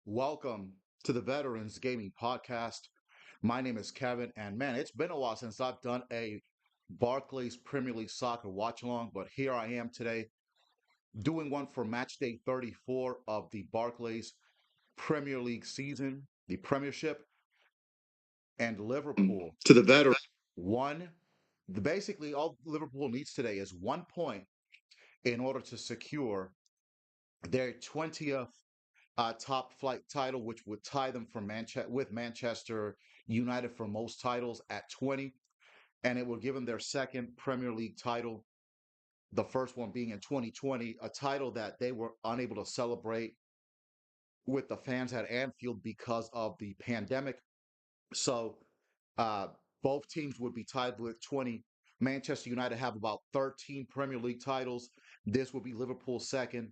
Welcome to the Veterans Gaming Podcast. My name is Kevin, and man, it's been a while since I've done a Barclays Premier League soccer watch along, but here I am today doing one for match day 34 of the Barclays Premier League season, the Premiership, and Liverpool To the veteran. won. Basically, all Liverpool needs today is 1 point in order to secure their 20th top flight title, which would tie them from with Manchester United for most titles at 20, and it would give them their second Premier League title. The first one being in 2020, a title that they were unable to celebrate with the fans at Anfield because of the pandemic. So uh, both teams would be tied with 20. Manchester United have about 13 Premier League titles. This would be Liverpool's second.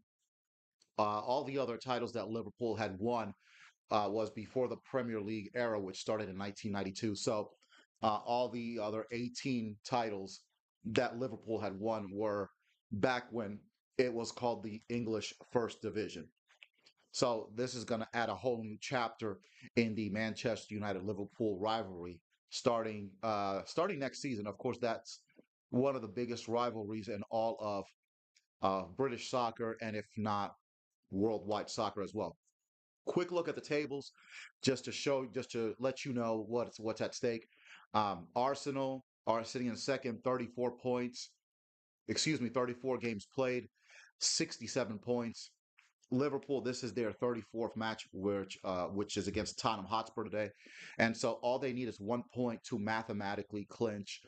All the other titles that Liverpool had won was before the Premier League era, which started in 1992. So all the other 18 titles that Liverpool had won were back when it was called the English First Division. So this is going to add a whole new chapter in the Manchester United Liverpool rivalry starting next season. Of course, that's one of the biggest rivalries in all of British soccer, and if not worldwide soccer as well. Quick look at the tables, just to let you know what's at stake. Arsenal are sitting in second, 34 points. Excuse me, 34 games played, 67 points. Liverpool, this is their 34th match, which is against Tottenham Hotspur today, and so all they need is 1 point to mathematically clinch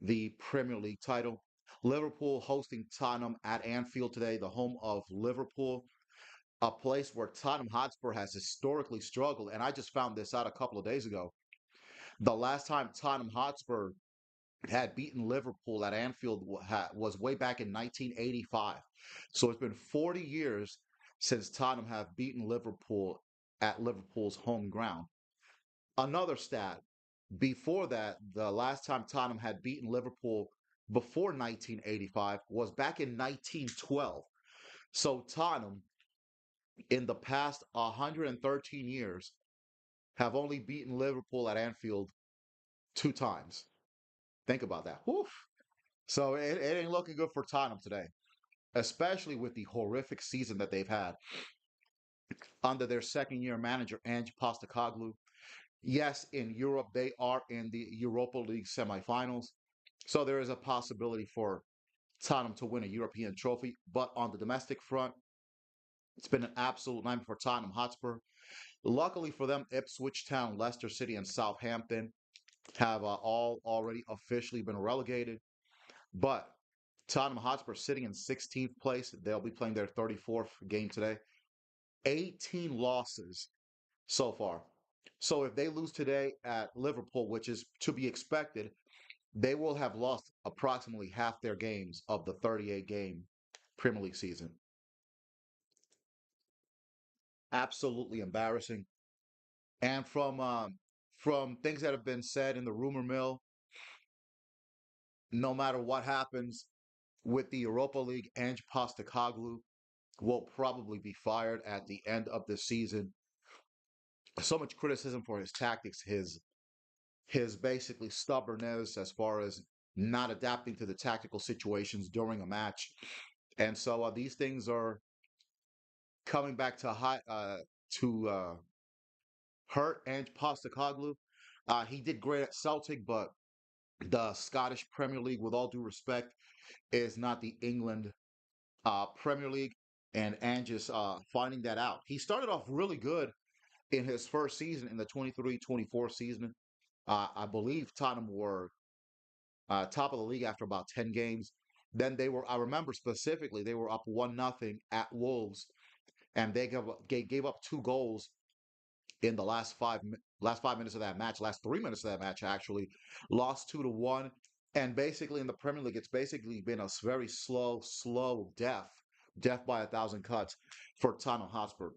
the Premier League title. Liverpool hosting Tottenham at Anfield today, the home of Liverpool, a place where Tottenham Hotspur has historically struggled. And I just found this out a couple of days ago. The last time Tottenham Hotspur had beaten Liverpool at Anfield was way back in 1985. So it's been 40 years since Tottenham have beaten Liverpool at Liverpool's home ground. Another stat, before that, the last time Tottenham had beaten Liverpool before 1985 was back in 1912. So Tottenham, in the past 113 years, have only beaten Liverpool at Anfield two times. Think about that. Whew. So it ain't looking good for Tottenham today, especially with the horrific season that they've had under their second year manager, Ange Postecoglou. Yes, in Europe, they are in the Europa League semifinals. So there is a possibility for Tottenham to win a European trophy. But on the domestic front, it's been an absolute nightmare for Tottenham Hotspur. Luckily for them, Ipswich Town, Leicester City, and Southampton have all already officially been relegated. But Tottenham Hotspur sitting in 16th place. They'll be playing their 34th game today. 18 losses so far. So if they lose today at Liverpool, which is to be expected, they will have lost approximately half their games of the 38 game Premier League season. Absolutely embarrassing. And from things that have been said in the rumor mill, no matter what happens with the Europa League, Ange Postecoglou will probably be fired at the end of the season. So much criticism for his tactics, his basically stubbornness as far as not adapting to the tactical situations during a match, and so these things are coming back to hurt Ange Postecoglou. He did great at Celtic, but the Scottish Premier League, with all due respect, is not the England Premier League, and Ange is finding that out. He started off really good in his first season in the 23-24 season. I believe Tottenham were top of the league after about 10 games. Then I remember specifically, they were up 1-0 at Wolves, and gave up two goals in the last 5 minutes of that match, last 3 minutes of that match actually, lost 2-1. And basically in the Premier League, it's basically been a very slow death by a thousand cuts for Tottenham Hotspur.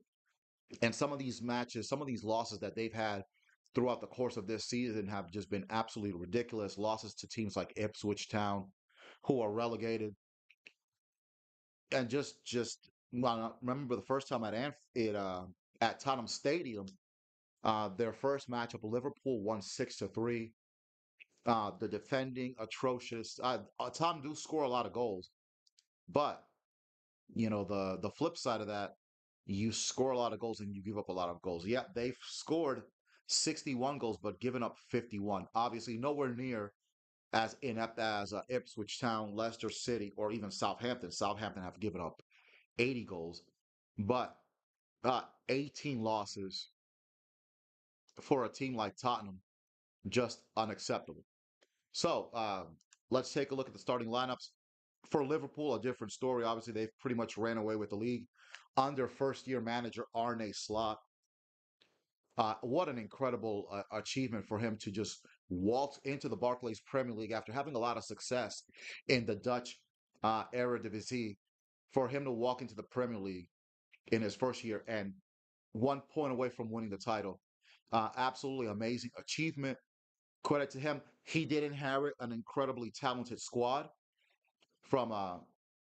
And some of these matches, some of these losses that they've had throughout the course of this season have just been absolutely ridiculous. Losses to teams like Ipswich Town, who are relegated, and just well, I remember the first time at Anfield. at Tottenham Stadium. Their first matchup, Liverpool won 6-3. The defending atrocious. Tottenham do score a lot of goals, but the flip side of that, you score a lot of goals and you give up a lot of goals. Yeah, they've scored 61 goals, but given up 51. Obviously, nowhere near as inept as Ipswich Town, Leicester City, or even Southampton. Southampton have given up 80 goals, but 18 losses for a team like Tottenham, just unacceptable. So let's take a look at the starting lineups. For Liverpool, a different story. Obviously, they've pretty much ran away with the league under first-year manager Arne Slot. What an incredible achievement for him to just waltz into the Barclays Premier League after having a lot of success in the Dutch Eredivisie. For him to walk into the Premier League in his first year and 1 point away from winning the title. Absolutely amazing achievement. Credit to him. He did inherit an incredibly talented squad from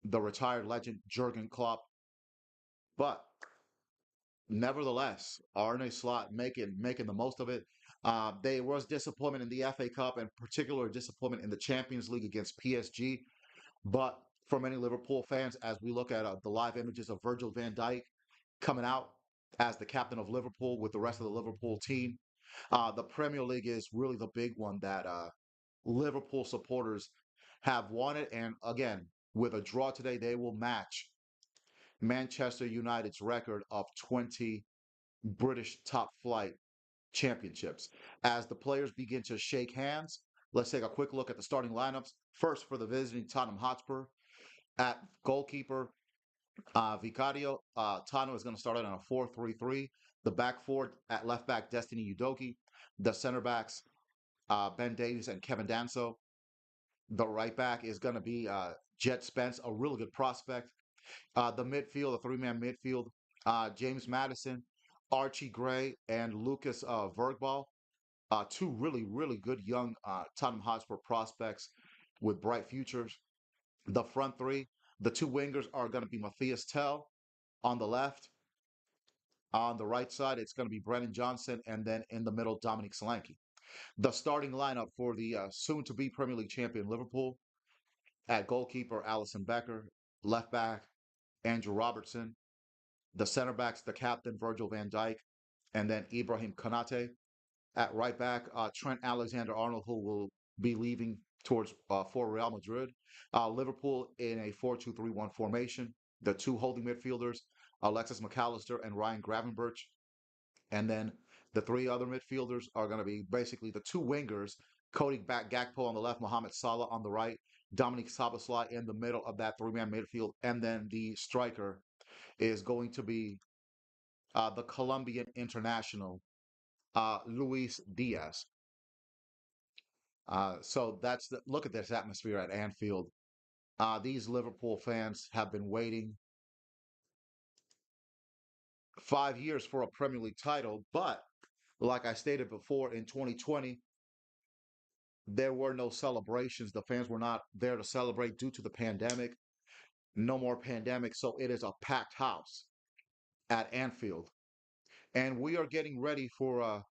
the retired legend Jurgen Klopp, but nevertheless, Arne Slot making the most of it. There was disappointment in the FA Cup and particular disappointment in the Champions League against PSG. But for many Liverpool fans, as we look at the live images of Virgil van Dijk coming out as the captain of Liverpool with the rest of the Liverpool team, the Premier League is really the big one that Liverpool supporters have wanted. And again, with a draw today, they will match Manchester United's record of 20 British top flight championships. As the players begin to shake hands, let's take a quick look at the starting lineups. First, for the visiting Tottenham Hotspur, at goalkeeper, Vicario. Tottenham is going to start out on a 4-3-3. The back four at left back, Destiny Udogi. The center backs, Ben Davies and Kevin Danso. The right back is going to be Jet Spence, a really good prospect. The midfield, the three-man midfield, James Madison, Archie Gray, and Lucas Vergbal. Two really, really good young Tottenham Hotspur prospects with bright futures. The front three, the two wingers are going to be Matthias Tell on the left. On the right side, it's going to be Brennan Johnson, and then in the middle, Dominic Solanke. The starting lineup for the soon-to-be Premier League champion Liverpool: at goalkeeper, Alisson Becker; left back, Andrew Robertson; the center backs, the captain, Virgil van Dijk; and then Ibrahim Konate. At right back, Trent Alexander-Arnold, who will be leaving towards for Real Madrid. Liverpool in a 4-2-3-1 formation. The two holding midfielders, Alexis McAllister and Ryan Gravenberch. And then the three other midfielders are going to be basically the two wingers, Cody Gakpo on the left, Mohamed Salah on the right, Dominic Szoboszlai in the middle of that three-man midfield. And then the striker is going to be the Colombian international, Luis Diaz. So that's the look at this atmosphere at Anfield. These Liverpool fans have been waiting 5 years for a Premier League title, but like I stated before, in 2020, there were no celebrations. The fans were not there to celebrate due to the pandemic. No more pandemic, so it is a packed house at Anfield. And we are getting ready for a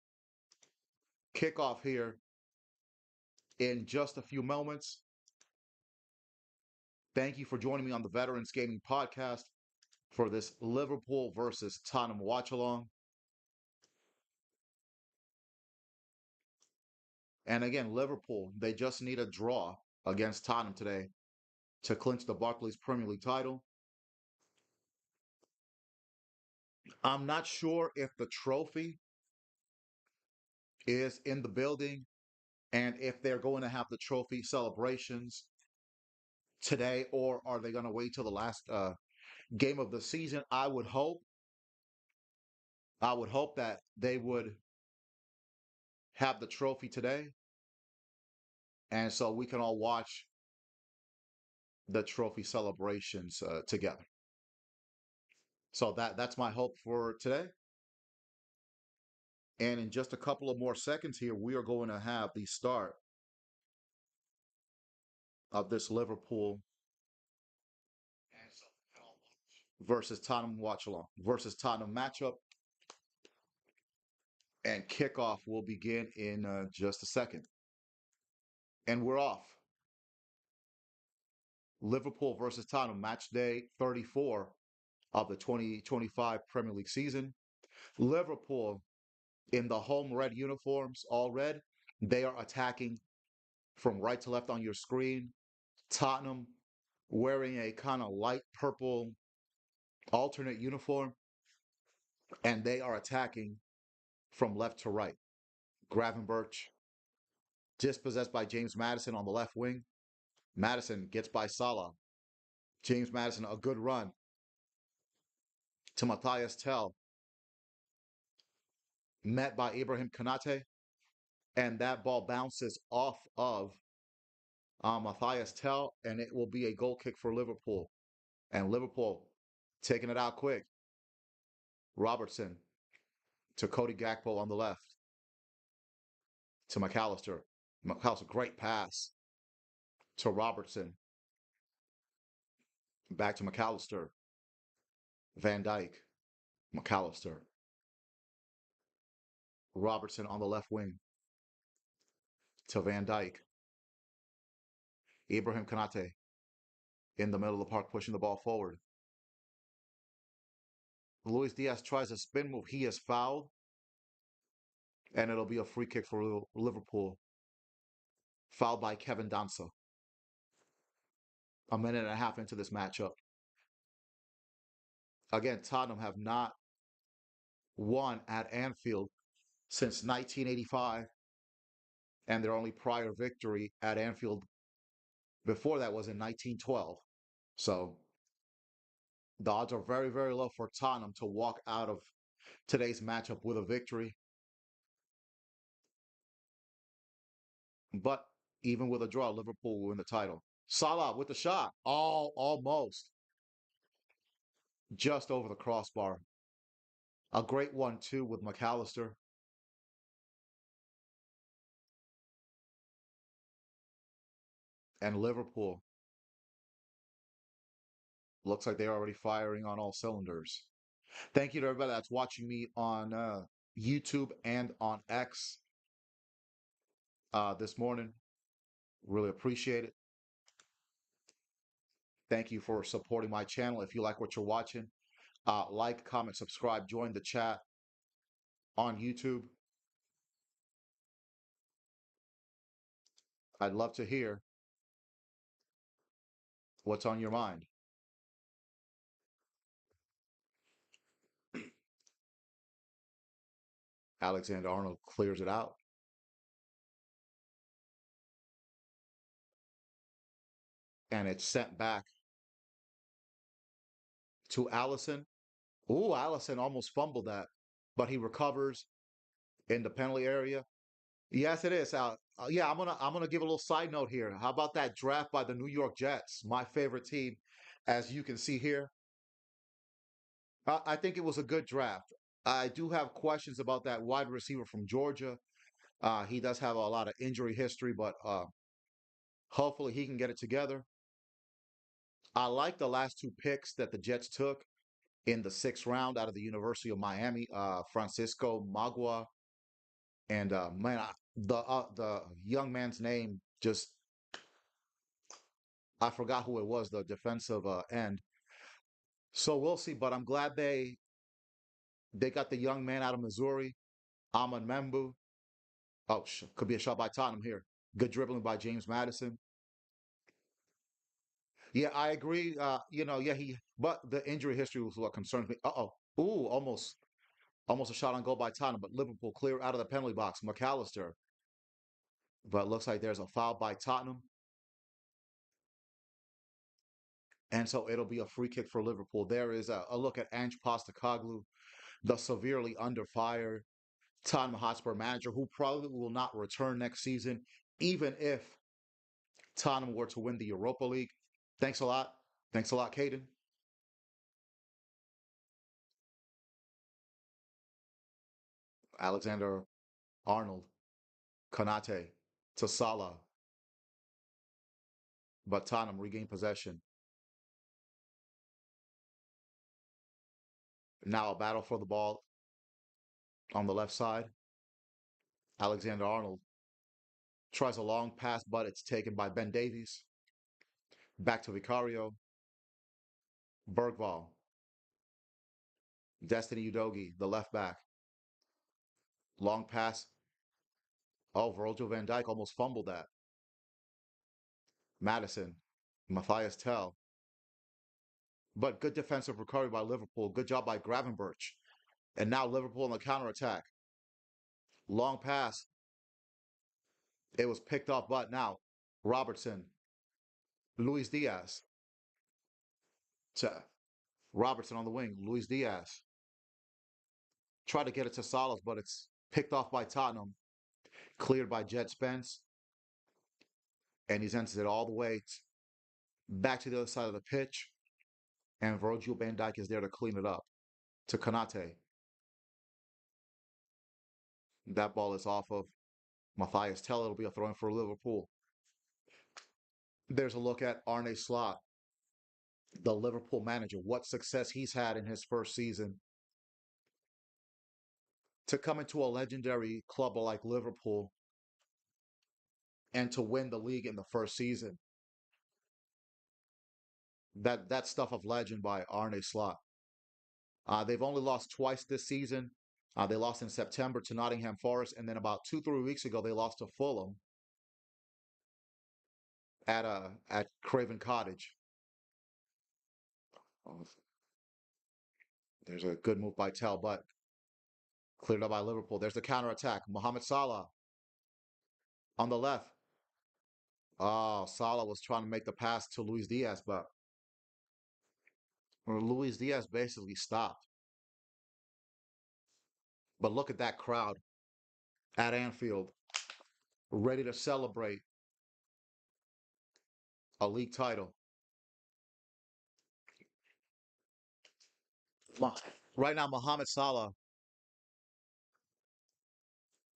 kickoff here in just a few moments. Thank you for joining me on the Veterans Gaming Podcast for this Liverpool versus Tottenham watch along. And again, Liverpool, they just need a draw against Tottenham today to clinch the Barclays Premier League title. I'm not sure if the trophy is in the building and if they're going to have the trophy celebrations today, or are they going to wait till the last game of the season? I would hope that they would have the trophy today, and so we can all watch the trophy celebrations together. So that's my hope for today. And in just a couple of more seconds here, we are going to have the start of this Liverpool versus Tottenham watch along versus Tottenham matchup. And kickoff will begin in just a second. And we're off. Liverpool versus Tottenham, match day 34 of the 2025 Premier League season. Liverpool in the home red uniforms, all red. They are attacking from right to left on your screen. Tottenham wearing a kind of light purple alternate uniform, and they are attacking from left to right. Gravenberch dispossessed by James Maddison on the left wing. Maddison gets by Salah. James Maddison, a good run to Matthias Tell, met by Ibrahim Konate, and that ball bounces off of Matthias Tell, and it will be a goal kick for Liverpool. And Liverpool taking it out quick. Robertson to Cody Gakpo on the left to McAllister. McAllister, great pass to Robertson. Back to McAllister. Van Dijk. McAllister. Robertson on the left wing to Van Dijk. Ibrahim Konate in the middle of the park pushing the ball forward. Luis Diaz tries a spin move. He is fouled. And it'll be a free kick for Liverpool. Fouled by Kevin Danso. A minute and a half into this matchup. Again, Tottenham have not won at Anfield since 1985. And their only prior victory at Anfield before that was in 1912. So the odds are very, very low for Tottenham to walk out of today's matchup with a victory. But even with a draw, Liverpool will win the title. Salah with the shot. Oh, almost. Just over the crossbar. A great one, too, with McAllister. And Liverpool looks like they're already firing on all cylinders. Thank you to everybody that's watching me on YouTube and on X this morning. Really appreciate it. Thank you for supporting my channel. If you like what you're watching, like, comment, subscribe, join the chat on YouTube. I'd love to hear what's on your mind. Alexander Arnold clears it out. And it's sent back to Allison. Ooh, Allison almost fumbled that, but he recovers in the penalty area. Yes, it is. Yeah, I'm gonna give a little side note here. How about that draft by the New York Jets, my favorite team, as you can see here. I think it was a good draft. I do have questions about that wide receiver from Georgia. He does have a lot of injury history, but hopefully he can get it together. I like the last two picks that the Jets took in the sixth round out of the University of Miami, Francisco Magua, and man, the young man's name just I forgot who it was, the defensive end. So we'll see, but I'm glad they got the young man out of Missouri, Amon Membu. Oh, could be a shot by Tottenham here. Good dribbling by James Maddison. Yeah, I agree. Yeah, but the injury history was what concerns me. Uh-oh. Ooh, almost a shot on goal by Tottenham, but Liverpool clear out of the penalty box. McAllister. But it looks like there's a foul by Tottenham. And so it'll be a free kick for Liverpool. There is a look at Ange Postecoglou, the severely under fire Tottenham Hotspur manager who probably will not return next season, even if Tottenham were to win the Europa League. Thanks a lot. Thanks a lot, Caden. Alexander Arnold, Konate to Salah, but Tottenham regain possession. Now a battle for the ball on the left side. Alexander Arnold tries a long pass, but it's taken by Ben Davies. Back to Vicario. Bergval. Destiny Udogi, the left back. Long pass. Oh, Virgil van Dijk almost fumbled that. Madison. Matthias Tell. But good defensive recovery by Liverpool. Good job by Gravenberch. And now Liverpool on the counterattack. Long pass. It was picked off, but now Robertson. Luis Diaz. To Robertson on the wing. Luis Diaz. Try to get it to Salas, but it's picked off by Tottenham. Cleared by Jed Spence. And he's entered it all the way back to the other side of the pitch. And Virgil van Dijk is there to clean it up. To Konate. That ball is off of Matthias Tell. It'll be a throw in for Liverpool. There's a look at Arne Slot, the Liverpool manager, what success he's had in his first season. To come into a legendary club like Liverpool and to win the league in the first season. That stuff of legend by Arne Slot. They've only lost twice this season. They lost in September to Nottingham Forest, and then about 2-3 weeks ago they lost to Fulham at Craven Cottage. Oh, there's a good move by Tell, but cleared up by Liverpool. There's the counter attack. Mohamed Salah on the left. Oh, Salah was trying to make the pass to Luis Diaz, but Luis Diaz basically stopped. But look at that crowd at Anfield, ready to celebrate a league title. Right now, Mohamed Salah,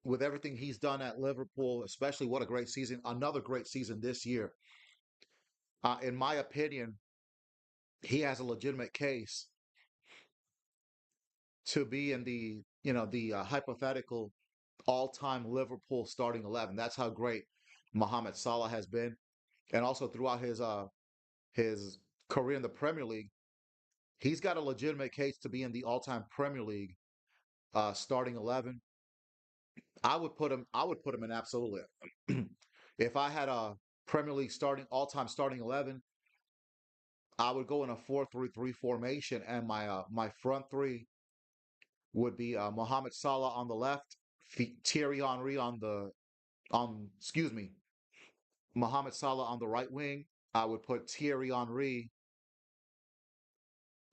with everything he's done at Liverpool, especially what a great season, another great season this year. In my opinion, he has a legitimate case to be in the hypothetical all-time Liverpool starting 11. That's how great Mohamed Salah has been, and also throughout his career in the Premier League, he's got a legitimate case to be in the all-time Premier League starting 11. I would put him in absolutely. If I had a Premier League starting all-time starting 11, I would go in a 4-3-3 formation, and my front three would be Mohamed Salah on the left, Thierry Henry on excuse me, Mohamed Salah on the right wing. I would put Thierry Henry.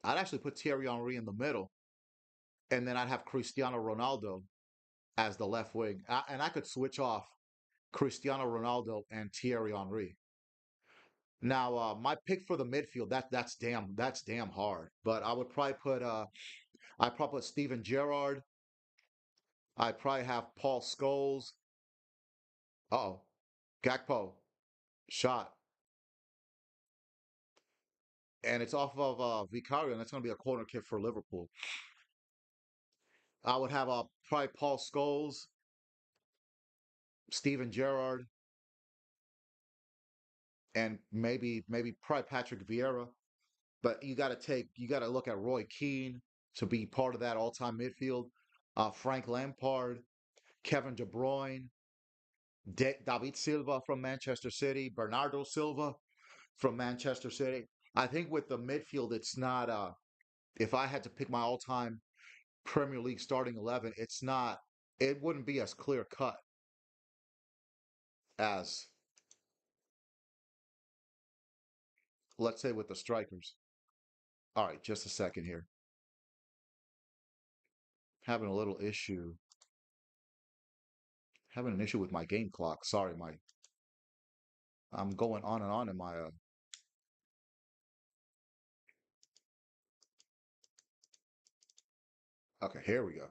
I'd actually put Thierry Henry in the middle, and then I'd have Cristiano Ronaldo as the left wing, and I could switch off Cristiano Ronaldo and Thierry Henry. Now, my pick for the midfield that's damn hard. But I probably put Steven Gerrard. I probably have Paul Scholes. Uh-oh, Gakpo shot, and it's off of Vicario, and that's going to be a corner kick for Liverpool. I would have probably Paul Scholes, Steven Gerrard, and maybe probably Patrick Vieira. But you got to look at Roy Keane to be part of that all-time midfield. Frank Lampard, Kevin De Bruyne, David Silva from Manchester City, Bernardo Silva from Manchester City. I think with the midfield, it's not. If I had to pick my all-time Premier League starting 11, it's not. It wouldn't be as clear cut as, let's say, with the strikers. All right, just a second here. Having a little issue. Having an issue with my game clock. Sorry, my I'm going on and on in my. Okay, here we go.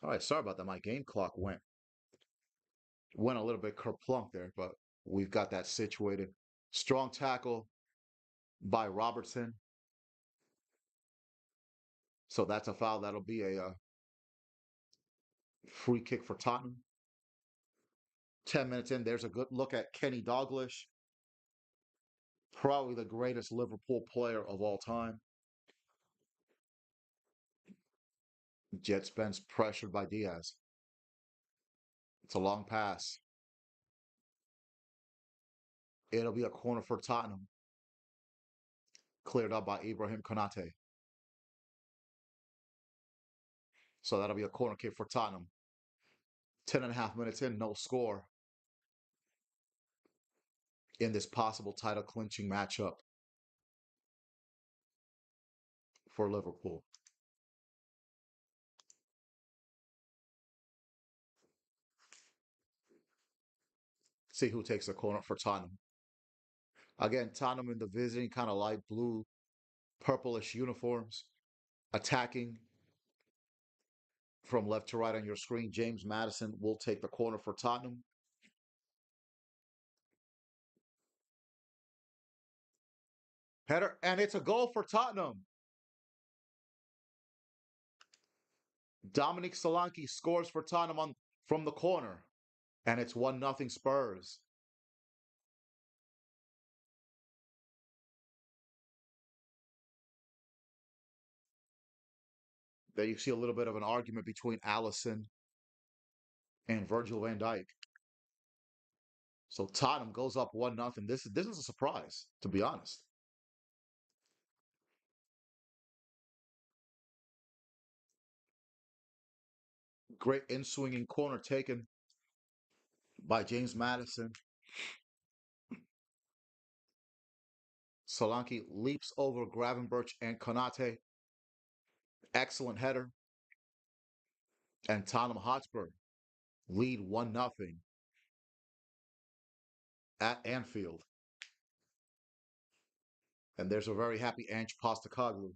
All right, sorry about that. My game clock went a little bit kerplunk there, but we've got that situated. Strong tackle by Robertson. So that's a foul. That'll be a free kick for Tottenham. 10 minutes in, there's a good look at Kenny Dalglish, probably the greatest Liverpool player of all time. Jet Spence pressured by Diaz. It's a long pass. It'll be a corner for Tottenham. Cleared up by Ibrahim Konate. So that'll be a corner kick for Tottenham. 10.5 minutes in, no score in this possible title clinching matchup for Liverpool. See who takes the corner for Tottenham. Again, Tottenham in the visiting kind of light blue, purplish uniforms, attacking from left to right on your screen. James Maddison will take the corner for Tottenham. Header, and it's a goal for Tottenham. Dominic Solanke scores for Tottenham from the corner, and it's 1-0 Spurs. There you see a little bit of an argument between Allison and Virgil van Dijk. So Tottenham goes up 1-0. This is a surprise, to be honest. Great in swinging corner taken by James Maddison. Solanke leaps over Gravenberch and Konate. Excellent header. And Tottenham Hotspur lead 1-0 at Anfield. And there's a very happy Ange Postecoglou,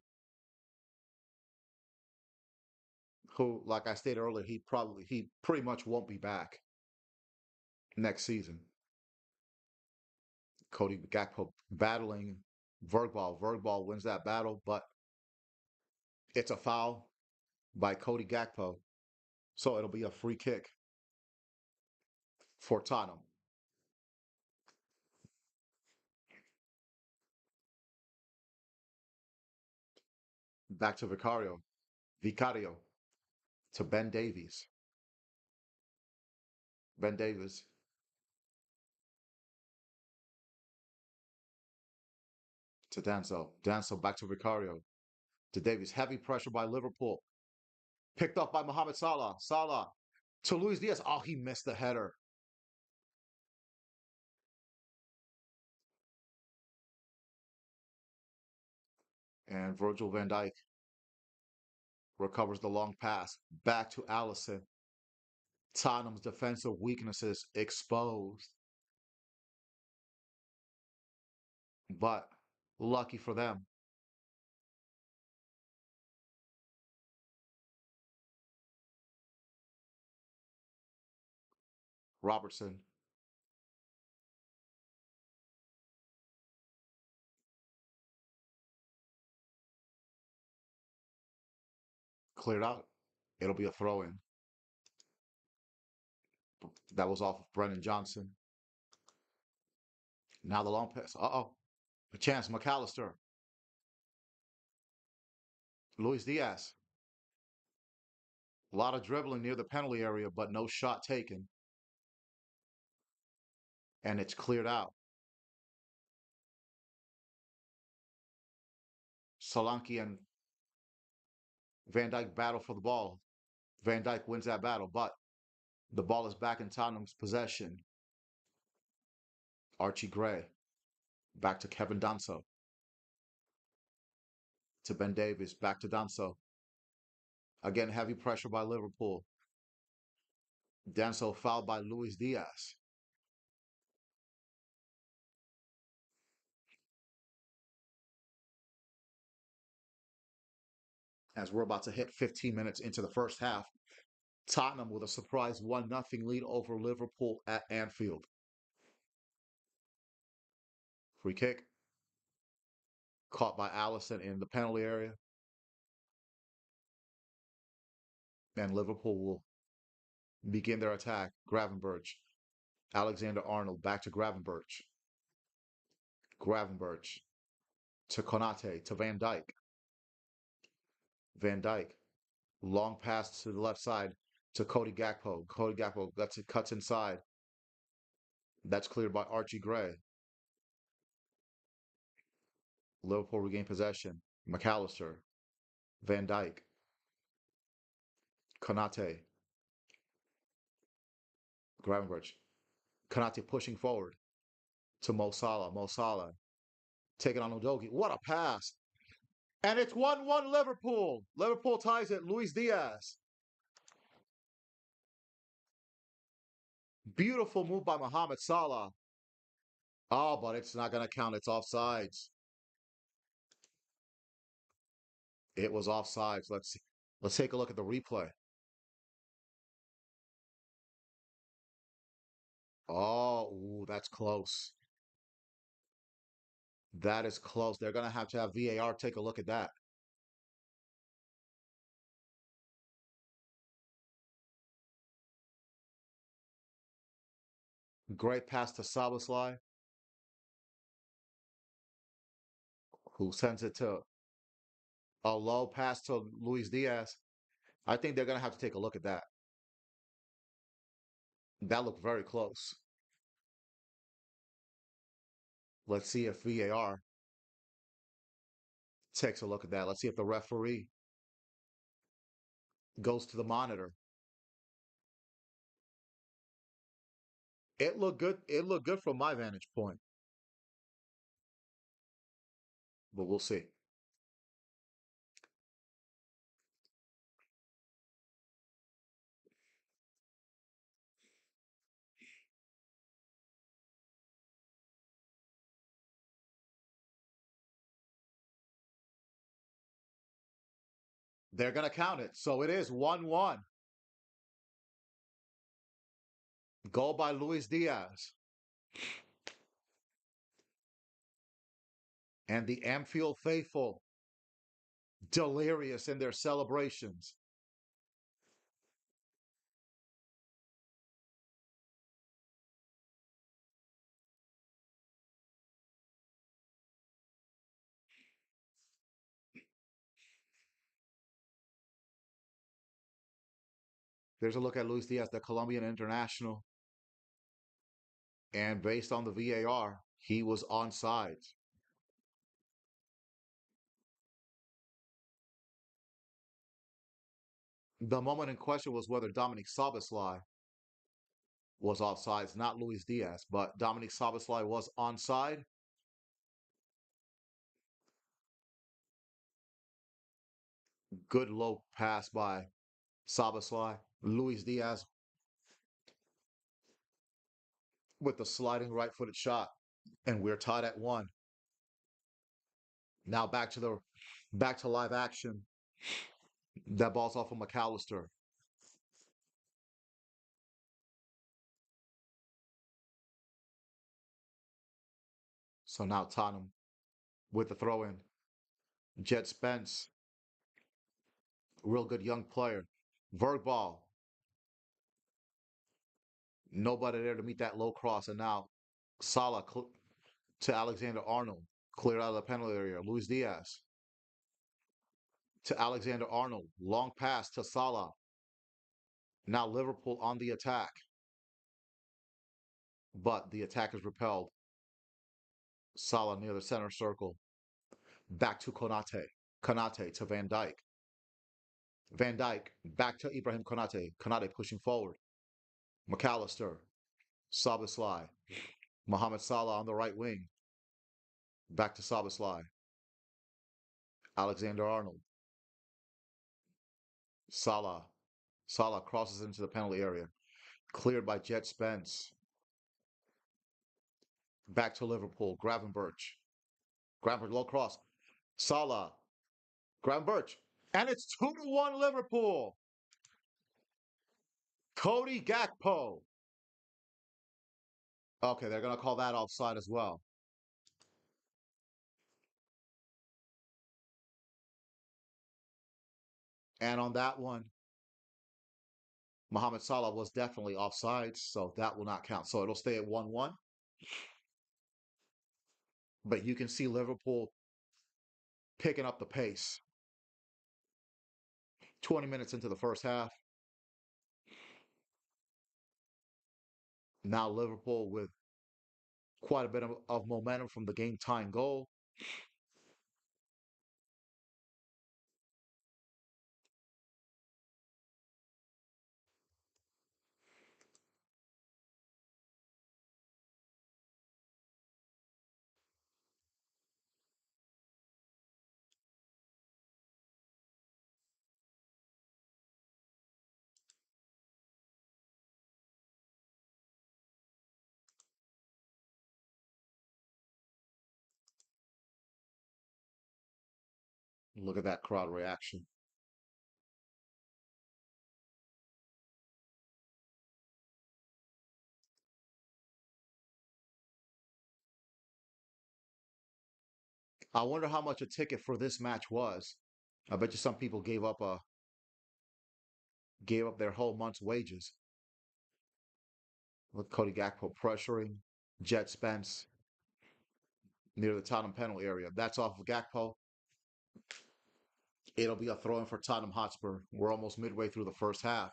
who, like I stated earlier, he pretty much won't be back next season. Cody Gakpo battling Vergball. Vergball wins that battle, but it's a foul by Cody Gakpo. So it'll be a free kick for Tottenham. Back to Vicario. Vicario to Ben Davies. Ben Davies to Danso. Danso back to Vicario. To Davies. Heavy pressure by Liverpool. Picked up by Mohamed Salah. Salah to Luis Diaz. Oh, he missed the header. And Virgil van Dijk recovers the long pass. Back to Allison. Tottenham's defensive weaknesses exposed. But lucky for them, Robertson cleared out. It'll be a throw in. That was off of Brennan Johnson. Now the long pass. Uh-oh. A chance. McAllister. Luis Diaz. A lot of dribbling near the penalty area, but no shot taken. And it's cleared out. Solanke and Van Dijk battle for the ball. Van Dijk wins that battle, but the ball is back in Tottenham's possession. Archie Gray. Back to Kevin Danso. To Ben Davies. Back to Danso. Again, heavy pressure by Liverpool. Danso fouled by Luis Diaz. As we're about to hit 15 minutes into the first half, Tottenham with a surprise 1-0 lead over Liverpool at Anfield. Free kick caught by Allison in the penalty area. and Liverpool will begin their attack. Gravenberch, Alexander-Arnold back to Gravenberch. Gravenberch to Konate to Van Dijk. Van Dijk, long pass to the left side to Cody Gakpo. Cody Gakpo cuts inside. That's cleared by Archie Gray. Liverpool regain possession. McAllister, Van Dijk, Konate, Gravenberch. Konate pushing forward to Mo Salah. Mo Salah taking on Udogie. What a pass! And it's 1-1 Liverpool. Liverpool ties it. Luis Diaz. Beautiful move by Mohamed Salah. Oh, but it's not going to count. It's offsides. It was offsides. Let's take a look at the replay. Oh, ooh, that's close. That is close. They're going to have VAR take a look at that. Great pass to Szoboszlai, who sends it to a low pass to Luis Diaz. I think they're going to have to take a look at that. That looked very close. Let's see if VAR takes a look at that. Let's see if the referee goes to the monitor. It looked good. It looked good from my vantage point, but we'll see. They're going to count it. So it is 1-1. Goal by Luis Diaz. And the Anfield faithful, delirious in their celebrations. There's a look at Luis Diaz, the Colombian international. And based on the VAR, he was onside. The moment in question was whether Dominic Szoboszlai was offsides, not Luis Diaz, but Dominic Szoboszlai was onside. Good low pass by Szoboszlai. Luis Diaz with the sliding right-footed shot, and we're tied at 1. Now back to live action. That ball's off of McAllister. So now Tottenham with the throw in. Jet Spence, real good young player. Bergball, nobody there to meet that low cross. And now Salah to Alexander Arnold, cleared out of the penalty area. Luis Diaz to Alexander Arnold, long pass to Salah. Now Liverpool on the attack, but the attack is repelled. Salah near the center circle. Back to Konate. Konate to Van Dijk. Van Dijk back to Ibrahim Konate. Konate pushing forward. McAllister. Szoboszlai. Mohamed Salah on the right wing. Back to Szoboszlai. Alexander Arnold. Salah. Salah crosses into the penalty area. Cleared by Jet Spence. Back to Liverpool. Gravenberch. Gravenberch low cross. Salah. Gravenberch. And it's 2-1 Liverpool. Cody Gakpo. Okay, they're going to call that offside as well. And on that one, Mohamed Salah was definitely offside, so that will not count. So it'll stay at 1-1. But you can see Liverpool picking up the pace. 20 minutes into the first half. Now Liverpool with quite a bit of momentum from the game tying goal. Look at that crowd reaction. I wonder how much a ticket for this match was. I bet you some people gave up their whole month's wages. With Cody Gakpo pressuring Jet Spence near the Tottenham penalty area. That's off of Gakpo. It'll be a throw in for Tottenham Hotspur. We're almost midway through the first half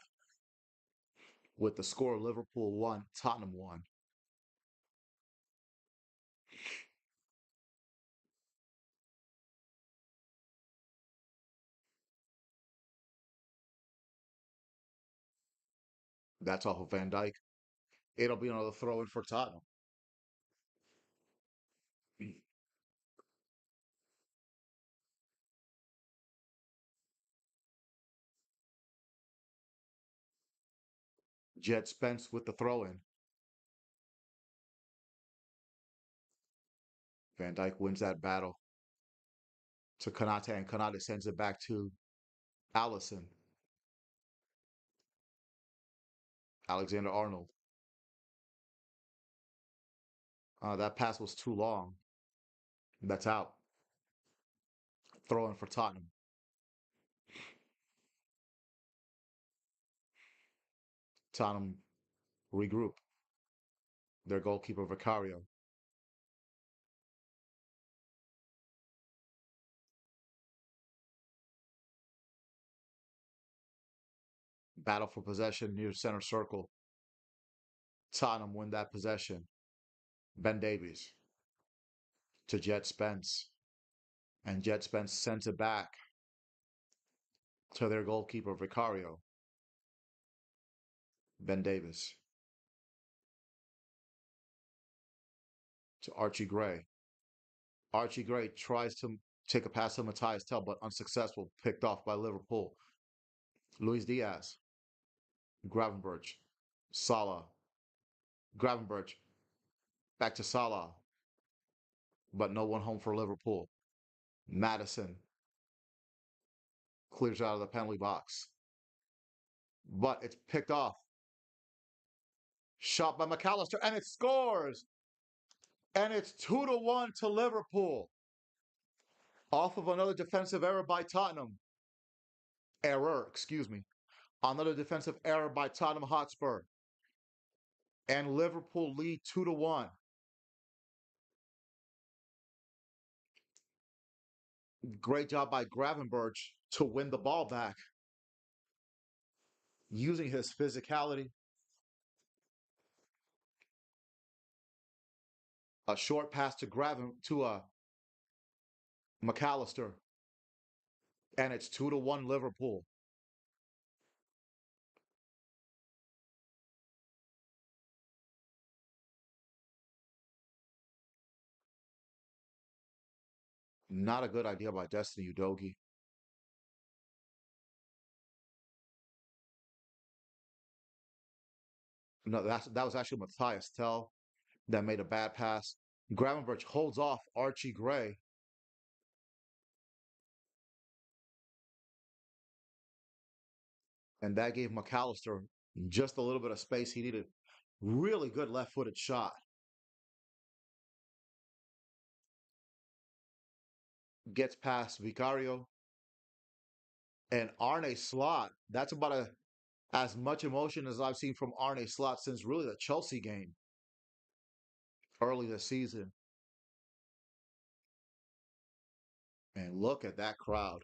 with the score Liverpool 1, Tottenham 1. That's off of Van Dijk. It'll be another throw in for Tottenham. Jet Spence with the throw in. Van Dijk wins that battle to Kanate, and Kanate sends it back to Allison. Alexander Arnold. That pass was too long. That's out. Throw in for Tottenham. Tottenham regroup. Their goalkeeper Vicario. Battle for possession near center circle. Tottenham win that possession. Ben Davies to Jet Spence. And Jet Spence sends it back to their goalkeeper Vicario. Ben Davis to Archie Gray. Archie Gray tries to take a pass to Matthias Tell, but unsuccessful. Picked off by Liverpool. Luis Diaz. Gravenberch. Salah. Gravenberch. Back to Salah. But no one home for Liverpool. Madison clears out of the penalty box. But it's picked off. Shot by McAllister, and it scores! And it's 2-1 to Liverpool. Off of another defensive error by Tottenham. Excuse me. Another defensive error by Tottenham Hotspur. And Liverpool lead 2-1. Great job by Gravenberch to win the ball back. Using his physicality. A short pass to McAllister. And it's 2-1 Liverpool. Not a good idea by Destiny Udogie. No, that was actually Matthias Tell that made a bad pass. Gravenberch holds off Archie Gray. And that gave McAllister just a little bit of space he needed. Really good left-footed shot. Gets past Vicario. And Arne Slot. That's about As much emotion as I've seen from Arne Slot since really the Chelsea game early this season. And look at that crowd.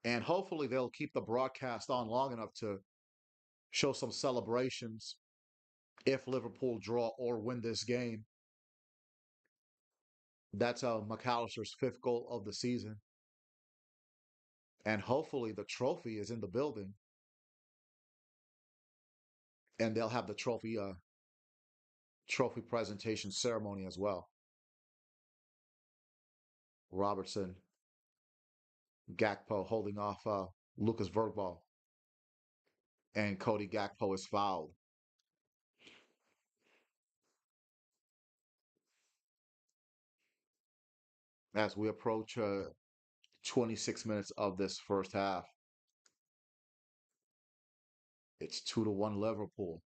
And hopefully they'll keep the broadcast on long enough to show some celebrations if Liverpool draw or win this game. That's McAllister's fifth goal of the season. And hopefully the trophy is in the building and they'll have the trophy presentation ceremony as well. Robertson, Gakpo holding off Lucas Vergbal, and Cody Gakpo is fouled as we approach 26 minutes of this first half. It's 2-1 Liverpool.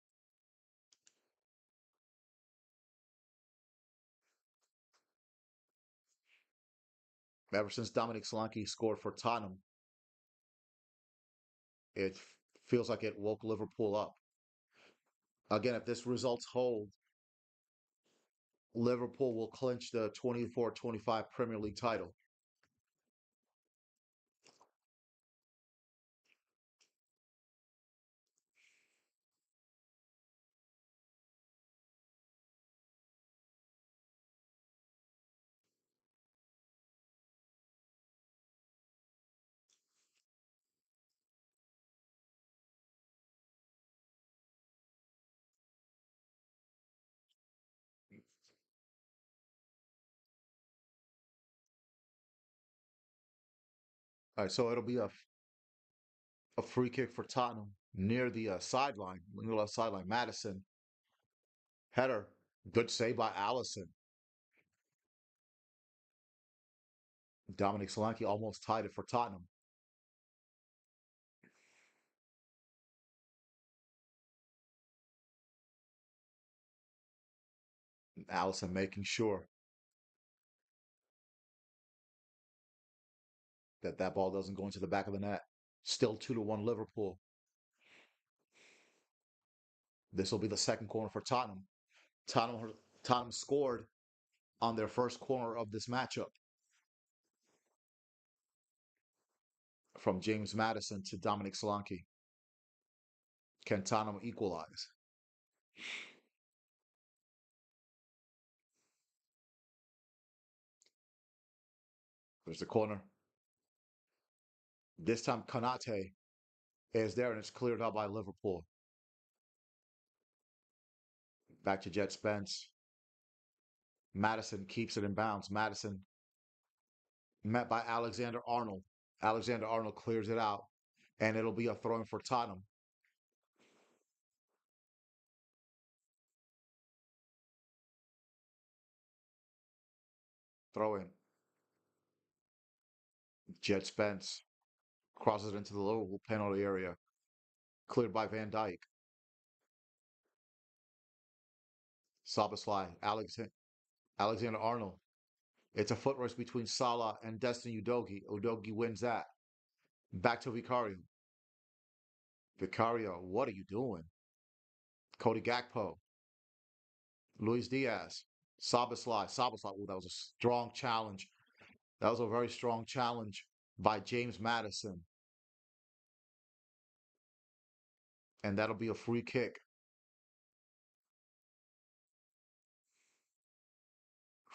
Ever since Dominic Solanke scored for Tottenham, it feels like it woke Liverpool up. Again, if this results hold, Liverpool will clinch the 24-25 Premier League title. All right, so it'll be a free kick for Tottenham near the sideline, near the left sideline. Madison, header, good save by Allison. Dominic Solanke almost tied it for Tottenham. Allison making sure that that ball doesn't go into the back of the net. Still 2-1 Liverpool. This will be the second corner for Tottenham. Tottenham, Tottenham scored on their first corner of this matchup from James Madison to Dominic Solanke. Can Tottenham equalize? There's the corner. This time Konate is there and it's cleared out by Liverpool. Back to Jet Spence. Madison keeps it in bounds. Madison met by Alexander Arnold. Alexander Arnold clears it out, and it'll be a throw in for Tottenham. Throw in. Jet Spence crosses it into the Liverpool penalty area. Cleared by Van Dijk. Soboslai. Alexander Arnold. It's a foot race between Salah and Destiny Udogie. Udogie wins that. Back to Vicario. Vicario, what are you doing? Cody Gakpo. Luis Diaz. Soboslai. Soboslai. Oh, that was a strong challenge. That was a very strong challenge by James Madison. And that'll be a free kick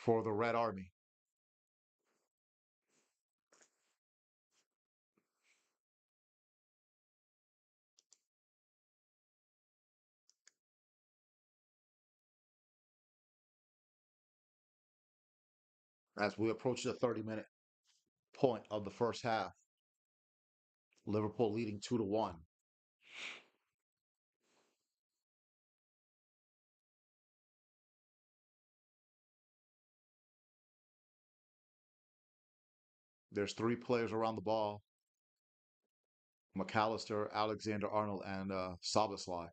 for the Red Army. As we approach the 30-minute point of the first half, Liverpool leading 2-1. There's three players around the ball: McAllister, Alexander Arnold, and Soboslai.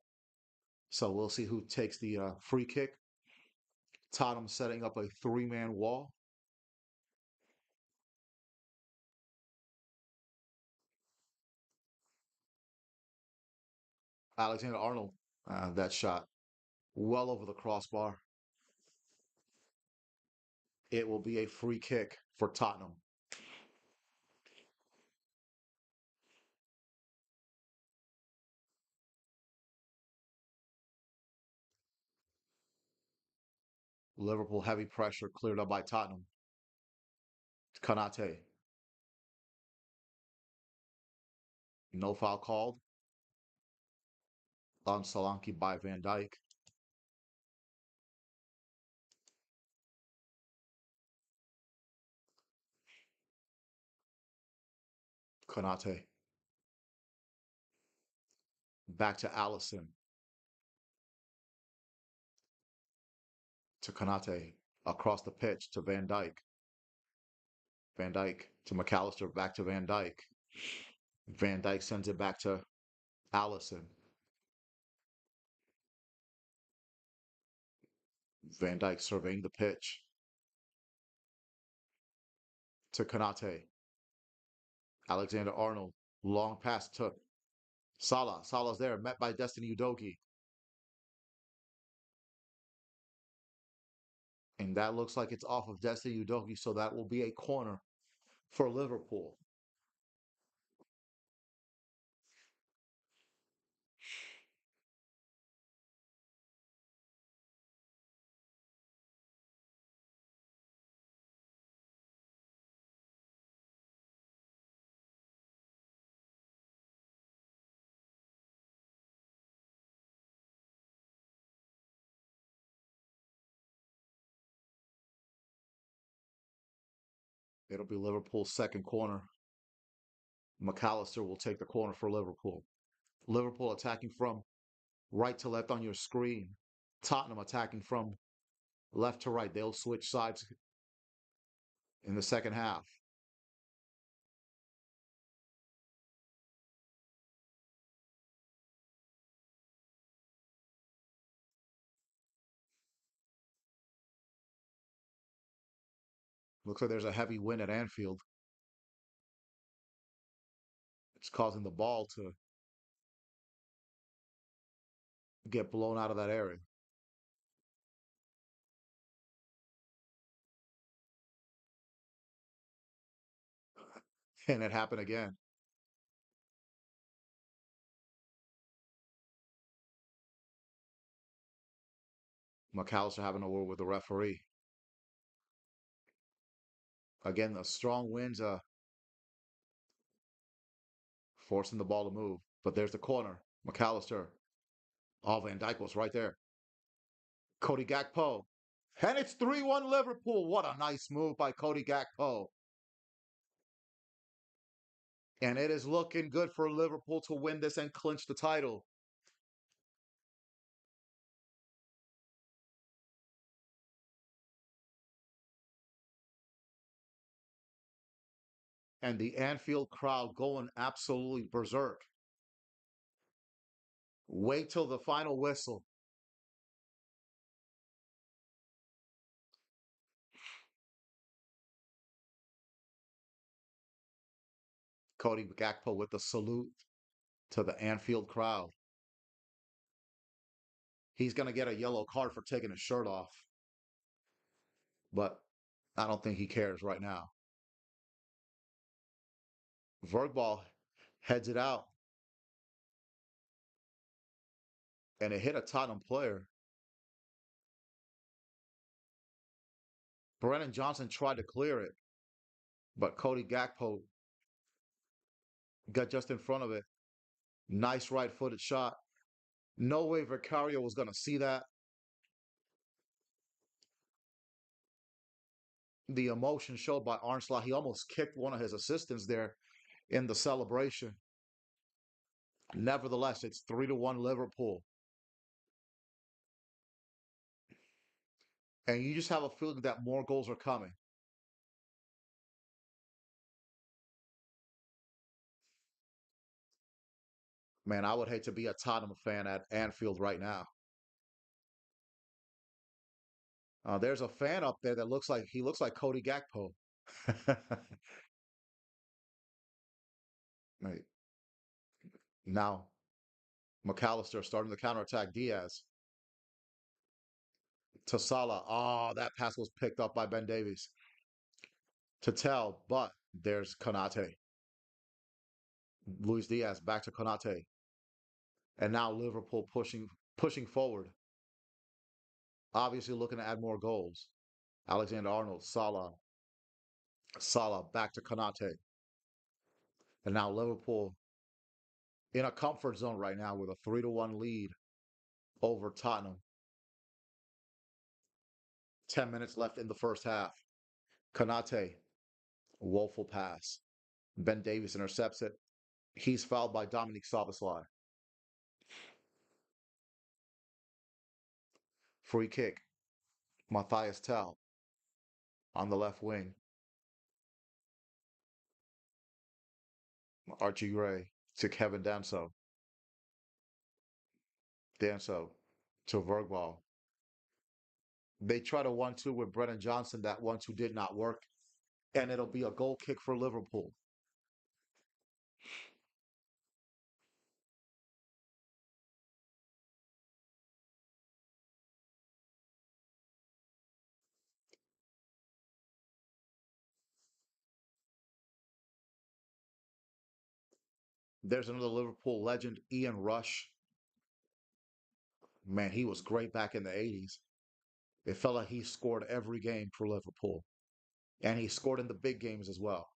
So we'll see who takes the free kick. Tottenham setting up a three-man wall. Alexander Arnold, that shot well over the crossbar. It will be a free kick for Tottenham. Liverpool heavy pressure cleared up by Tottenham. Kanate, no foul called on Solanke by Van Dijk. Kanate back to Allison, to Kanate, across the pitch to Van Dijk. Van Dijk to McAllister, back to Van Dijk. Van Dijk sends it back to Allison. Van Dijk surveying the pitch to Kanate. Alexander Arnold, long pass to Salah. Salah's there, met by Destiny Udogie. And that looks like it's off of Destiny Udogie, so that will be a corner for Liverpool. It'll be Liverpool's second corner. McAllister will take the corner for Liverpool. Liverpool attacking from right to left on your screen. Tottenham attacking from left to right. They'll switch sides in the second half. Looks like there's a heavy wind at Anfield. It's causing the ball to get blown out of that area. And it happened again. McAllister having a word with the referee. Again, the strong winds forcing the ball to move. But there's the corner. McAllister. Oh, Van Dijk was right there. Cody Gakpo. And it's 3-1 Liverpool. What a nice move by Cody Gakpo. And it is looking good for Liverpool to win this and clinch the title. And the Anfield crowd going absolutely berserk. Wait till the final whistle. Cody Gakpo with the salute to the Anfield crowd. He's going to get a yellow card for taking his shirt off, but I don't think he cares right now. Vergball heads it out, and it hit a Tottenham player. Brennan Johnson tried to clear it, but Cody Gakpo got just in front of it. Nice right-footed shot. No way Vicario was going to see that. The emotion showed by Arnslot. He almost kicked one of his assistants there in the celebration. Nevertheless, it's 3-1 Liverpool. And you just have a feeling that more goals are coming. Man, I would hate to be a Tottenham fan at Anfield right now. There's a fan up there that looks like Cody Gakpo. Right. Now, McAllister starting the counterattack. Diaz to Salah. Oh, that pass was picked up by Ben Davies to Tell, but there's Konate. Luis Diaz back to Konate. And now Liverpool pushing forward. Obviously looking to add more goals. Alexander Arnold, Salah back to Konate. And now Liverpool in a comfort zone right now with a 3-1 lead over Tottenham. 10 minutes left in the first half. Konate, woeful pass. Ben Davies intercepts it. He's fouled by Dominic Szoboszlai. Free kick. Matthias Tell on the left wing. Archie Gray to Kevin Danso. Danso to Vergball. They try to 1-2 with Brennan Johnson. That 1-2 did not work. And it'll be a goal kick for Liverpool. There's another Liverpool legend, Ian Rush. Man, he was great back in the 80s. It felt like he scored every game for Liverpool. And he scored in the big games as well.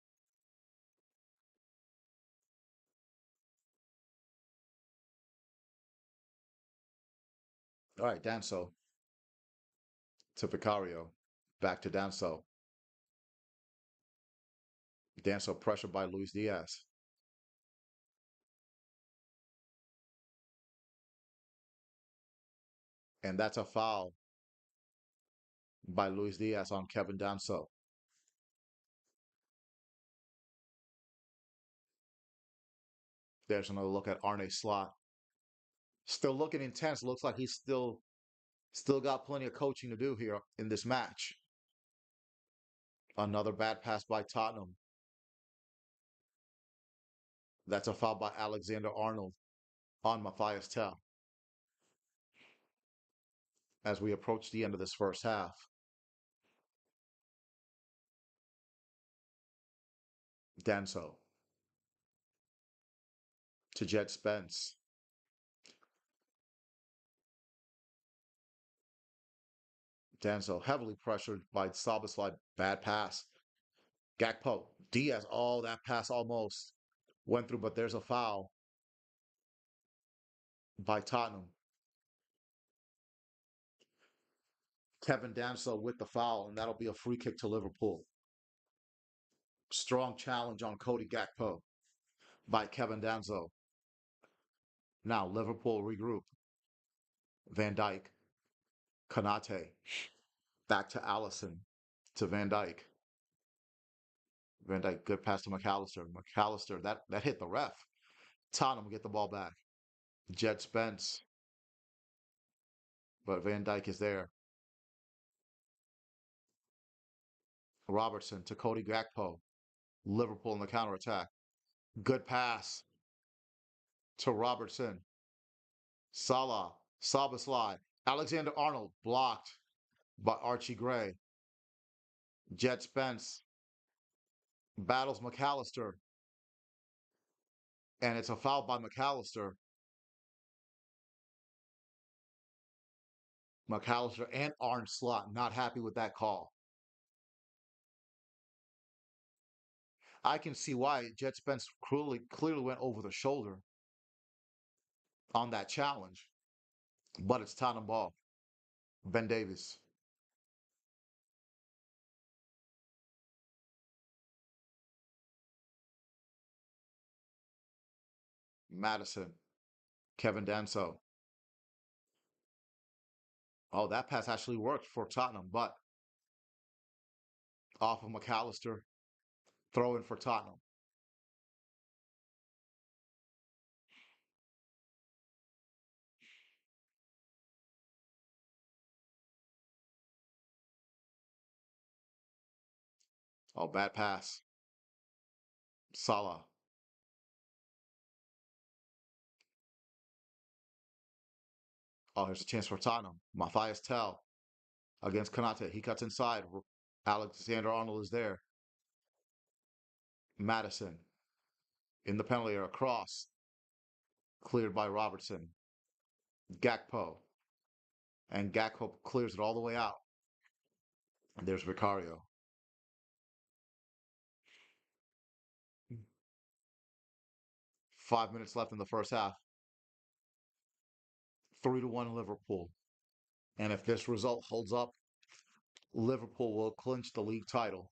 All right, Danso to Vicario. Back to Danso. Danso pressured by Luis Diaz. And that's a foul by Luis Diaz on Kevin Danso. There's another look at Arne Slot. Still looking intense. Looks like he's still got plenty of coaching to do here in this match. Another bad pass by Tottenham. That's a foul by Alexander Arnold on Matthias Tell as we approach the end of this first half. Danso to Jet Spence. Danso heavily pressured by Szoboszlai. Bad pass. Gakpo. Diaz. Oh, that pass almost went through, but there's a foul by Tottenham. Kevin Danso with the foul, and that'll be a free kick to Liverpool. Strong challenge on Cody Gakpo by Kevin Danso. Now Liverpool regroup. Van Dijk, Konate, back to Allison, to Van Dijk. Van Dijk, good pass to McAllister. McAllister, that hit the ref. Tottenham get the ball back. Jet Spence, but Van Dijk is there. Robertson to Cody Gakpo. Liverpool in the counterattack. Good pass to Robertson. Salah, Szoboszlai, Alexander Arnold blocked by Archie Gray. Jet Spence battles McAllister, and it's a foul by McAllister. McAllister and Arne Slot not happy with that call. I can see why Jet Spence clearly went over the shoulder on that challenge, but it's Tottenham ball. Ben Davies, Madison, Kevin Danso. Oh, that pass actually worked for Tottenham, but off of McAllister, throw in for Tottenham. Oh, bad pass. Salah. Oh, here's a chance for Tottenham. Matthias Tell against Konate. He cuts inside. Alexander Arnold is there. Madison in the penalty area. Cross cleared by Robertson. Gakpo. And Gakpo clears it all the way out. And there's Vicario. 5 minutes left in the first half. 3-1 Liverpool. And if this result holds up, Liverpool will clinch the league title.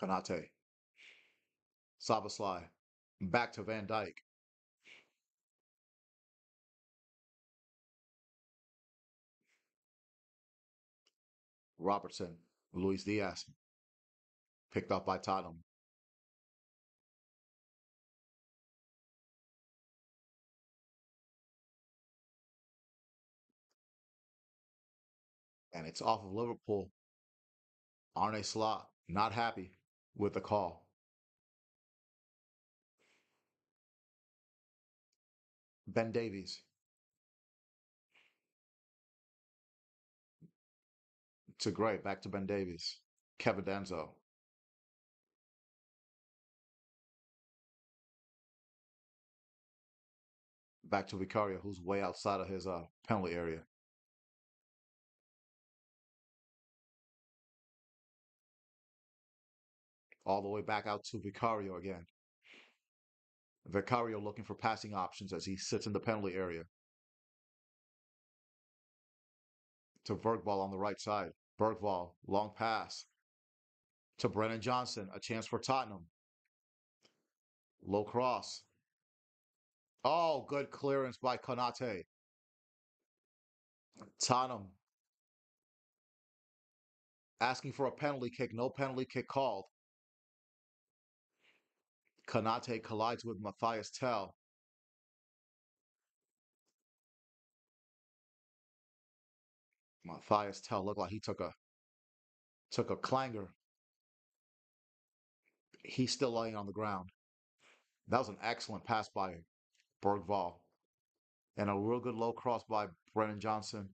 Konate. Szoboszlai. Back to Van Dijk. Robertson. Luis Diaz. Picked up by Tottenham. And it's off of Liverpool. Arne Slot. Not happy with the call. Ben Davies. To Gray. Back to Ben Davies. Kevin Danzo. Back to Vicario, who's way outside of his penalty area. All the way back out to Vicario again. Vicario looking for passing options as he sits in the penalty area. To Bergvall on the right side. Bergvall, long pass. To Brennan Johnson, a chance for Tottenham. Low cross. Oh, good clearance by Konate. Tottenham asking for a penalty kick. No penalty kick called. Konate collides with Matthias Tell. Matthias Tell looked like he took a clanger. He's still laying on the ground. That was an excellent pass by Bergvall. And a real good low cross by Brennan Johnson.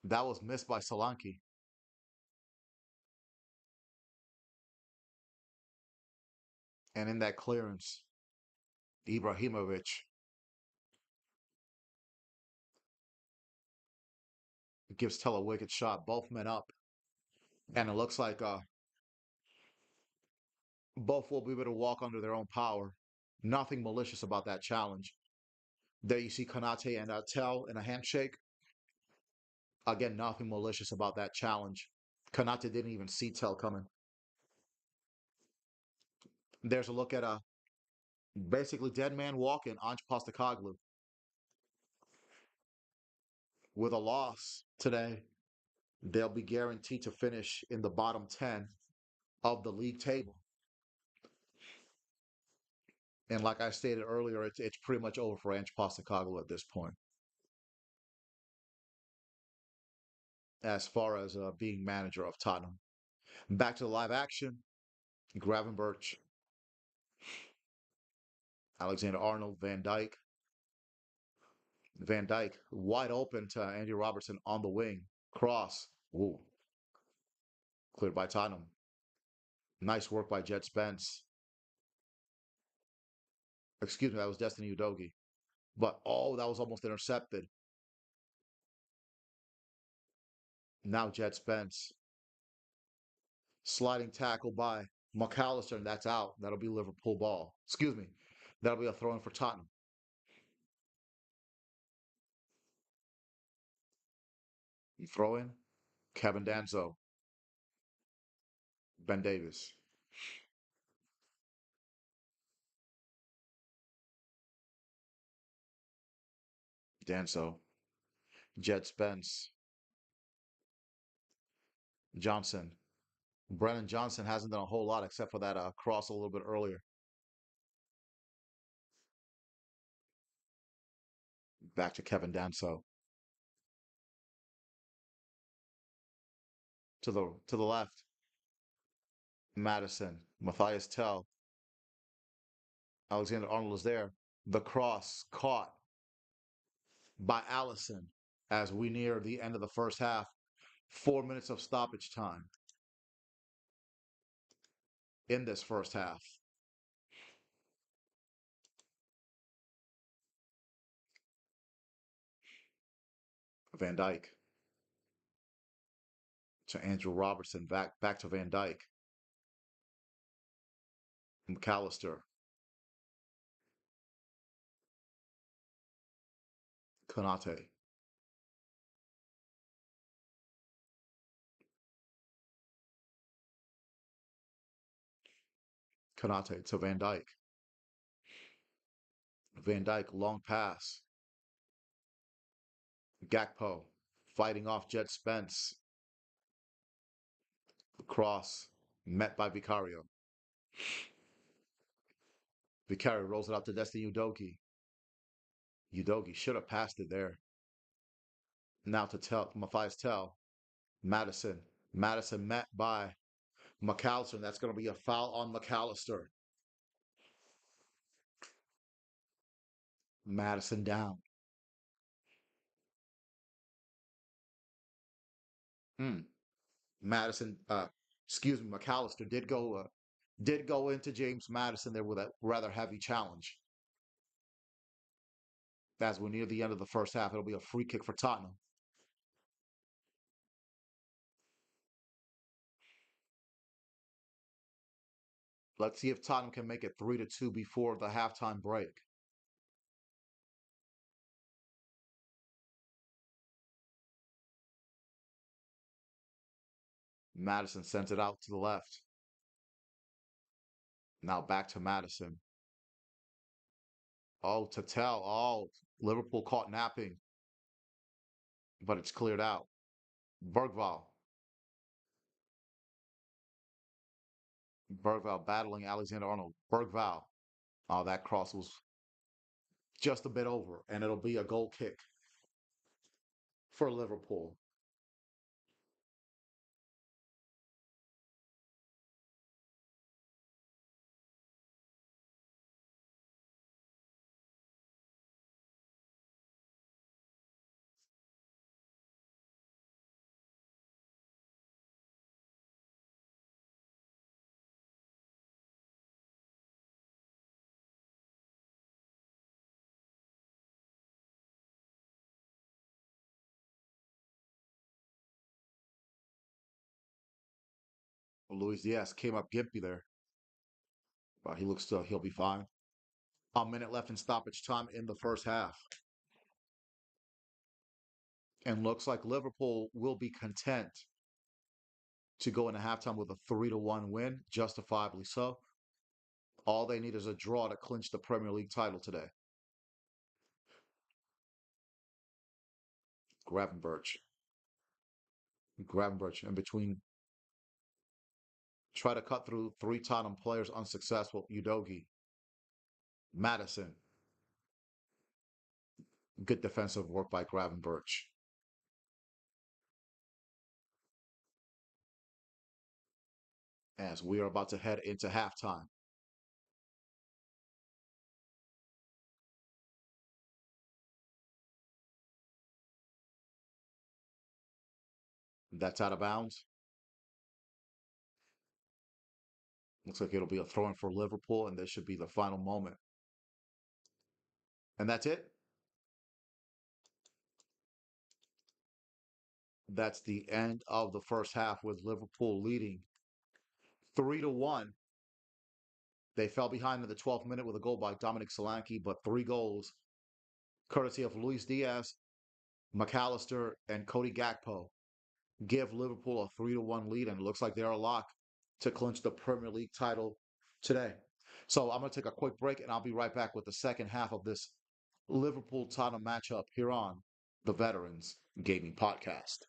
That was missed by Solanke. And in that clearance, Ibrahimovic gives Tell a wicked shot. Both men up. And it looks like both will be able to walk under their own power. Nothing malicious about that challenge. There you see Konate and Tell in a handshake. Again, nothing malicious about that challenge. Konate didn't even see Tell coming. There's a look at a basically dead man walking, Ange Postecoglou. With a loss today, they'll be guaranteed to finish in the bottom 10 of the league table. And like I stated earlier, it's pretty much over for Ange Postecoglou at this point, as far as being manager of Tottenham. Back to the live action. Gravenberch, Alexander Arnold, Van Dijk. Van Dijk wide open to Andy Robertson on the wing. Cross. Ooh, cleared by Tottenham. Nice work by Jet Spence. Excuse me, that was Destiny Udogi. But oh, that was almost intercepted. Now Jet Spence. Sliding tackle by McAllister, and that's out. That'll be Liverpool ball. Excuse me. That'll be a throw in for Tottenham. You throw in Kevin Danzo, Ben Davis, Danzo, Jet Spence, Johnson. Brennan Johnson hasn't done a whole lot except for that cross a little bit earlier. Back to Kevin Danso. to the left. Madison, Matthias Tell, Alexander Arnold is there. The cross caught by Allison as we near the end of the first half. 4 minutes of stoppage time in this first half. Van Dyke to Andrew Robertson, back to Van Dyke. McAllister, Konate, Konate to Van Dyke. Van Dyke, long pass. Gakpo fighting off Jet Spence. Cross met by Vicario. Vicario rolls it out to Destiny Udogi. Udogi should have passed it there. Now to Matthias Tell. Madison. Madison met by McAllister. And that's going to be a foul on McAllister. Madison down. Hmm. Madison, excuse me, McAllister did go into James Madison there with a rather heavy challenge. As we're near the end of the first half, it'll be a free kick for Tottenham. Let's see if Tottenham can make it 3-2 before the halftime break. Madison sends it out to the left. Now back to Madison. Oh, to tell. Oh, Liverpool caught napping, but it's cleared out. Bergval. Bergval battling Alexander Arnold. Bergval. Oh, that cross was just a bit over, and it'll be a goal kick for Liverpool. Luis Diaz came up gimpy there, but he'll be fine. A minute left in stoppage time in the first half. And looks like Liverpool will be content to go into halftime with a 3-1 win, justifiably so. All they need is a draw to clinch the Premier League title today. Gravenberch. Gravenberch in between. Try to cut through three Tottenham players unsuccessful. Udogi. Madison. Good defensive work by Gravenberch. As we are about to head into halftime. That's out of bounds. Looks like it'll be a throw in for Liverpool, and this should be the final moment. And that's it. That's the end of the first half with Liverpool leading 3-1. They fell behind in the 12th minute with a goal by Dominic Solanke, but three goals courtesy of Luis Diaz, McAllister, and Cody Gakpo give Liverpool a 3-1 lead, and it looks like they're a lock to clinch the Premier League title today. So I'm going to take a quick break, and I'll be right back with the second half of this Liverpool Tottenham matchup here on the Veterans Gaming Podcast.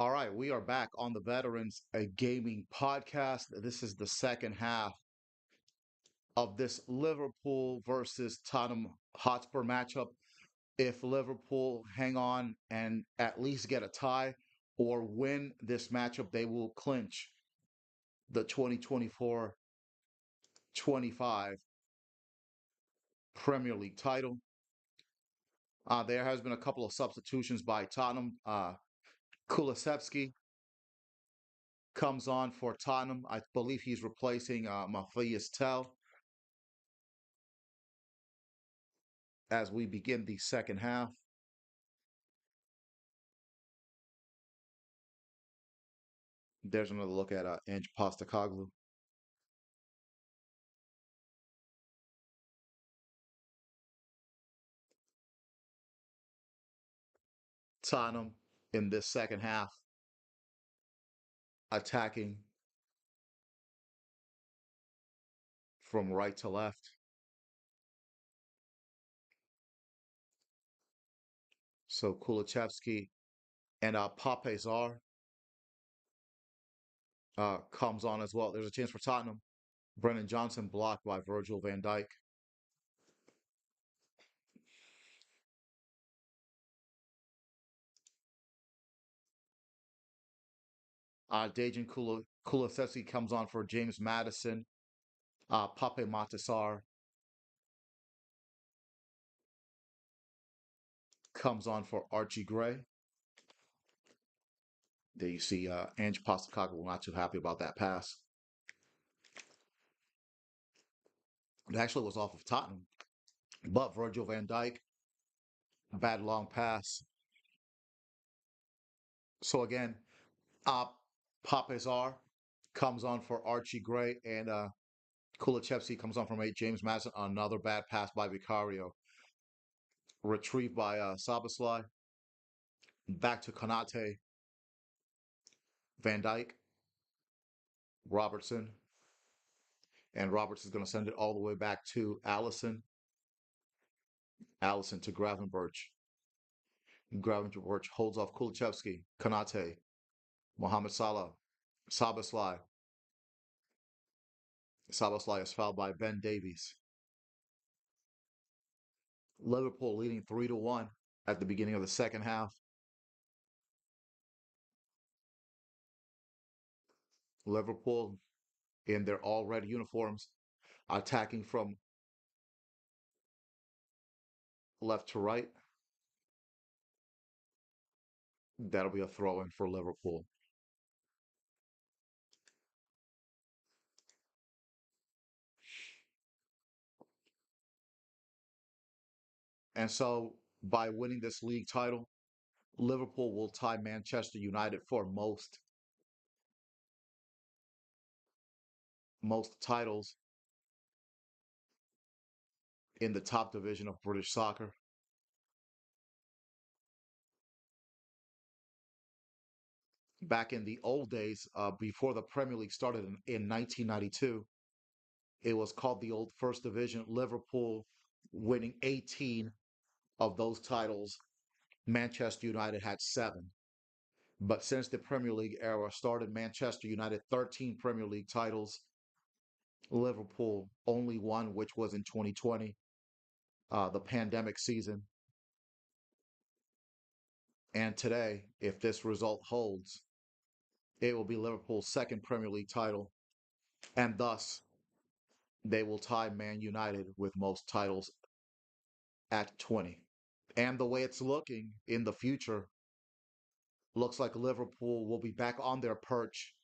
All right, we are back on the Veterans a Gaming podcast. This is the second half of this Liverpool versus Tottenham Hotspur matchup. If Liverpool hang on and at least get a tie or win this matchup, they will clinch the 2024-25 Premier League title. There has been a couple of substitutions by Tottenham. Kulusevski comes on for Tottenham. I believe he's replacing Matthias Tell as we begin the second half. There's another look at Ange Postecoglou. Tottenham in this second half attacking from right to left. So Kulusevski and Pape Zar comes on as well. There's a chance for Tottenham. Brennan Johnson blocked by Virgil van Dijk. Dejan Kulusevski comes on for James Madison. Pape Matasar comes on for Archie Gray. There you see Ange Postecoglou not too happy about that pass. It actually was off of Tottenham. But Virgil van Dijk, bad long pass. So again, uh, Papezar comes on for Archie Gray, and Kulusevski comes on from 8. James Madison, another bad pass by Vicario. Retrieved by Sabaslai. Back to Konate. Van Dijk. Robertson. And Roberts is going to send it all the way back to Allison. Allison to Gravenberch. Gravenberch holds off Kulusevski. Konate. Mohamed Salah. Sabaslai. Sabaslai is fouled by Ben Davies. Liverpool leading 3-1 at the beginning of the second half. Liverpool in their all red uniforms attacking from left to right. That'll be a throw in for Liverpool. And so by winning this league title, Liverpool will tie Manchester United for most titles in the top division of British soccer. Back in the old days, before the Premier League started in 1992, it was called the old First Division. Liverpool winning 18 of those titles. Manchester United had 7. But since the Premier League era started, Manchester United 13 Premier League titles. Liverpool only one, which was in 2020, the pandemic season. And today, if this result holds, it will be Liverpool's second Premier League title. And thus, they will tie Man United with most titles at 20. And the way it's looking in the future, looks like Liverpool will be back on their perch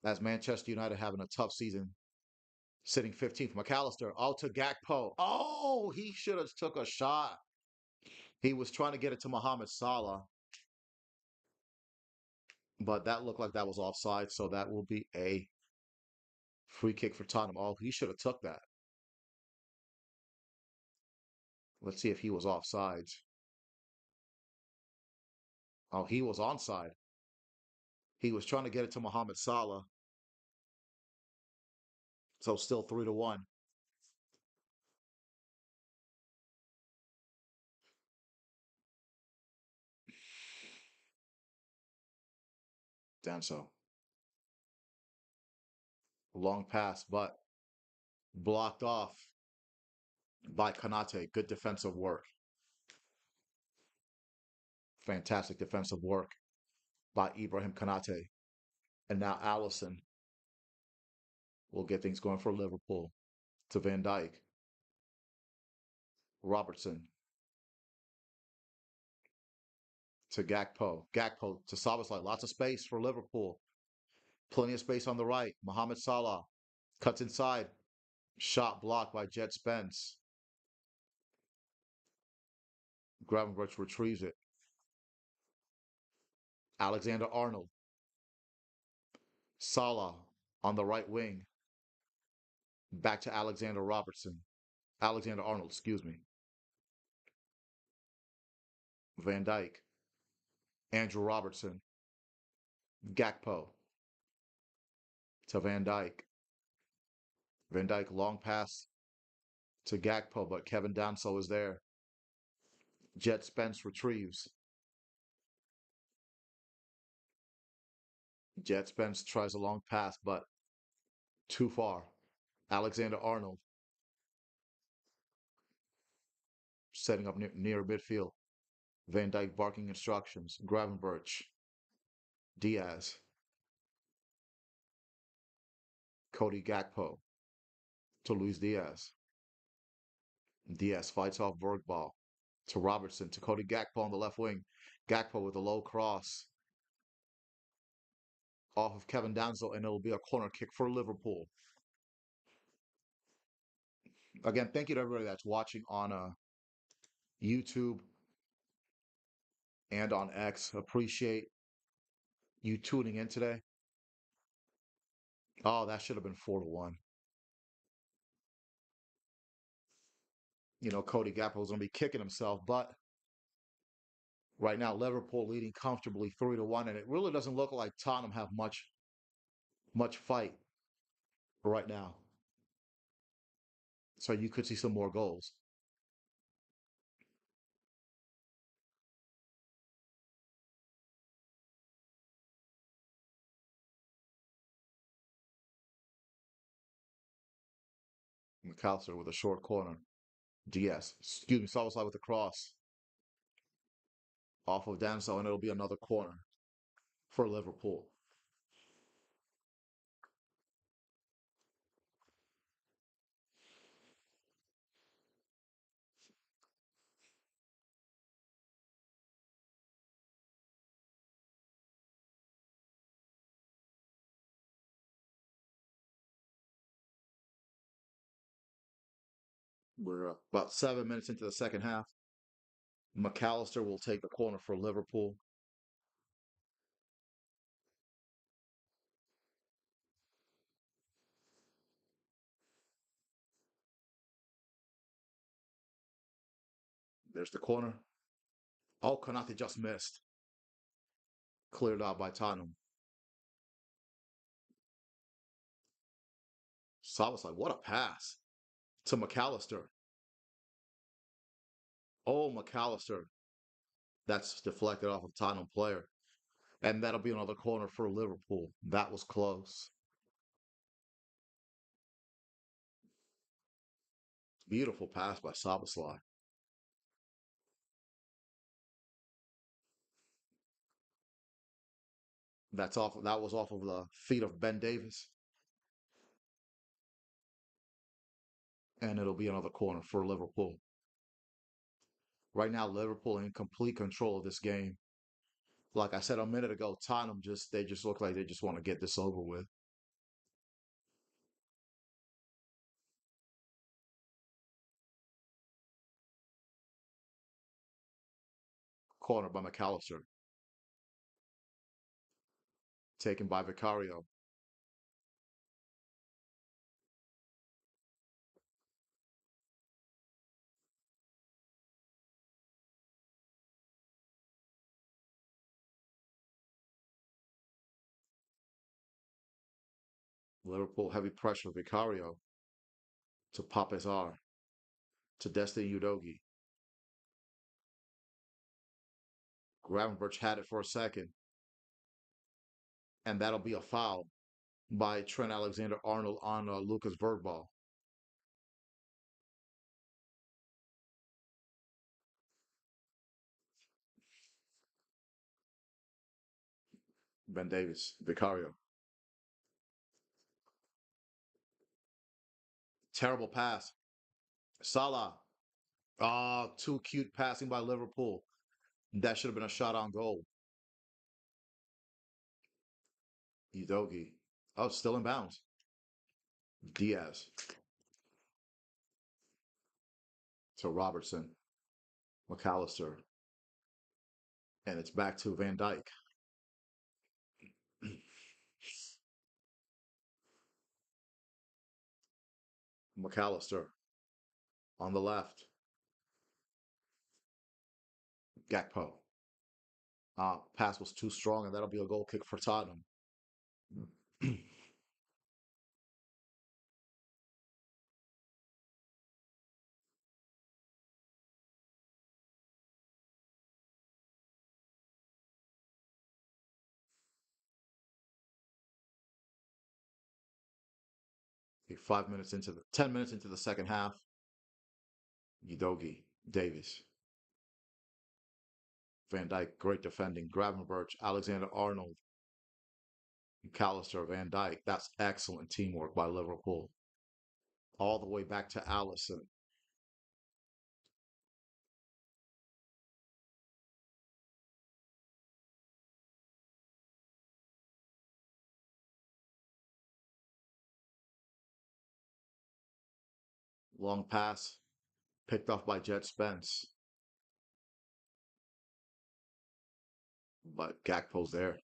as Manchester United having a tough season, sitting 15th. McAllister, out to Gakpo. Oh, he should have took a shot. He was trying to get it to Mohamed Salah, but that looked like that was offside, so that will be a free kick for Tottenham. Oh, he should have took that. Let's see if he was offside. Oh, he was onside. He was trying to get it to Mohamed Salah. So still 3-1. Danso. Long pass, but blocked off by Kanate. Good defensive work. Fantastic defensive work by Ibrahim Kanate. And now Allison will get things going for Liverpool to Van Dijk. Robertson to Gakpo. Gakpo to Szoboszlai. Lots of space for Liverpool. Plenty of space on the right. Mohamed Salah cuts inside. Shot blocked by Jet Spence. Gravenberch retrieves it. Alexander Arnold. Salah on the right wing. Back to Alexander Robertson. Alexander Arnold, excuse me. Van Dijk. Andrew Robertson. Gakpo to Van Dijk. Van Dijk long pass to Gakpo, but Kevin Danso is there. Jet Spence retrieves. Jet Spence tries a long pass, but too far. Alexander Arnold setting up near midfield. Van Dijk barking instructions. Gravenberch. Diaz. Cody Gakpo to Luis Diaz. Diaz fights off Bergball to Robertson to Cody Gakpo on the left wing. Gakpo with a low cross off of Kevin Danso, and it'll be a corner kick for Liverpool. Again, thank you to everybody that's watching on YouTube and on X. Appreciate you tuning in today. Oh, that should have been 4-1. You know, Cody Gakpo was going to be kicking himself, but right now Liverpool leading comfortably 3-1, and it really doesn't look like Tottenham have much fight right now. So you could see some more goals. McAllister with a short corner. Diaz, excuse me, Szoboszlai with the cross off of Danso, and it'll be another corner for Liverpool. We're about 7 minutes into the second half. McAllister will take the corner for Liverpool. There's the corner. Oh, Konate just missed. Cleared out by Tottenham. Szoboszlai, what a pass to McAllister. Oh, McAllister. That's deflected off of Tottenham player. And that'll be another corner for Liverpool. That was close. Beautiful pass by Szoboszlai. That was off of the feet of Ben Davis. And it'll be another corner for Liverpool. Right now, Liverpool in complete control of this game. Like I said a minute ago, Tottenham they just look like they just want to get this over with. Corner by McAllister. Taken by Vicario. Liverpool heavy pressure. Vicario to Papezar. To Destiny Udogi. Gravenberch had it for a second. and that'll be a foul by Trent Alexander-Arnold on Lucas Bergball. Ben Davis, Vicario. Terrible pass. Salah. Ah, too cute passing by Liverpool. That should have been a shot on goal. Udogi. Oh, still in bounds. Diaz to Robertson. McAllister. And it's back to Van Dyke. McAllister on the left. Gakpo. Pass was too strong, and that'll be a goal kick for Tottenham. 5 minutes into the 10 minutes into the second half. Udogi, Davis, Van Dyke, great defending. Gravenberch, Alexander Arnold, McAllister, Van Dyke. That's excellent teamwork by Liverpool. All the way back to Allison. Long pass, picked off by Jet Spence. But Gakpo's there.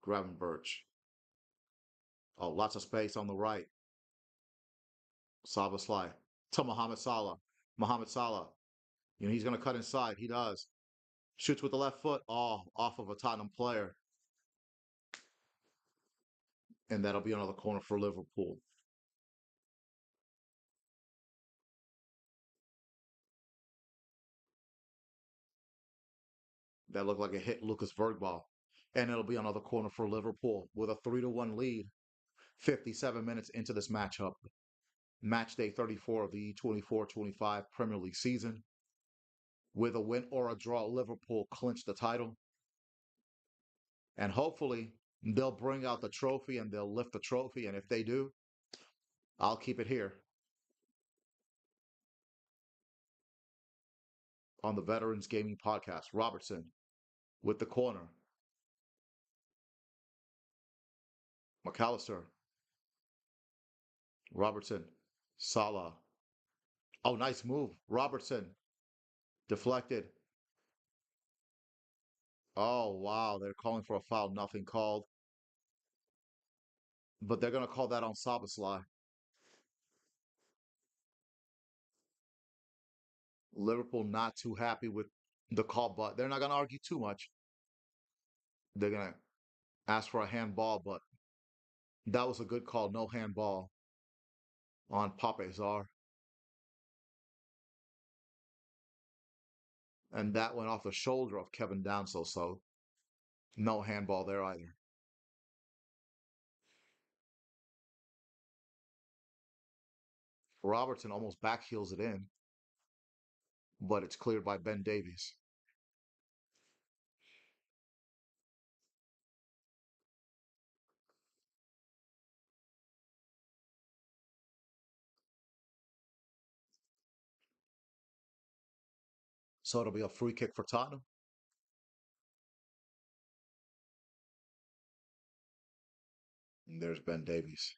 Gravenberch. Oh, lots of space on the right. Szoboszlai to Mohamed Salah. Mohamed Salah. He's going to cut inside. He does. Shoots with the left foot. Oh, off of a Tottenham player. And that'll be another corner for Liverpool. That looked like it hit Lucas Bergball. And it'll be another corner for Liverpool with a 3-1 lead. 57 minutes into this matchup. Match day 34 of the 24-25 Premier League season. With a win or a draw, Liverpool clinch the title. And hopefully they'll bring out the trophy and they'll lift the trophy. And if they do, I'll keep it here on the Veterans Gaming Podcast. Robertson with the corner. McAllister. Robertson. Salah. Oh, nice move. Robertson. Deflected. Oh, wow. They're calling for a foul. Nothing called. But they're going to call that on Szoboszlai. Liverpool not too happy with the call, but they're not going to argue too much. They're going to ask for a handball, but that was a good call. No handball on Pape Zar. And that went off the shoulder of Kevin Downsell, so no handball there either. Robertson almost backheels it in, but it's cleared by Ben Davies. So it'll be a free kick for Tottenham. And there's Ben Davies.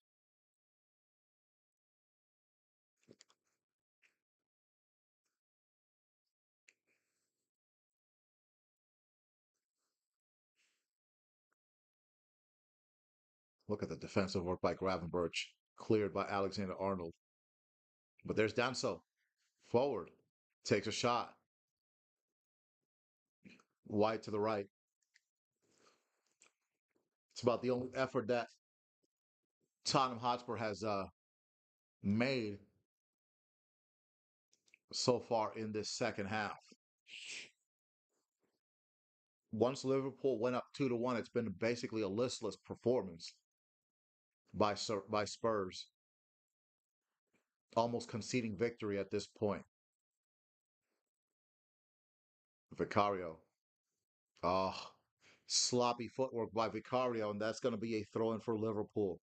Look at the defensive work by Gravenberch, cleared by Alexander Arnold. But there's Danso, forward, takes a shot, wide to the right. It's about the only effort that Tottenham Hotspur has made so far in this second half. Once Liverpool went up 2-1, it's been basically a listless performance by Spurs, almost conceding victory at this point. Vicario. Oh, sloppy footwork by Vicario, and that's going to be a throw in for Liverpool.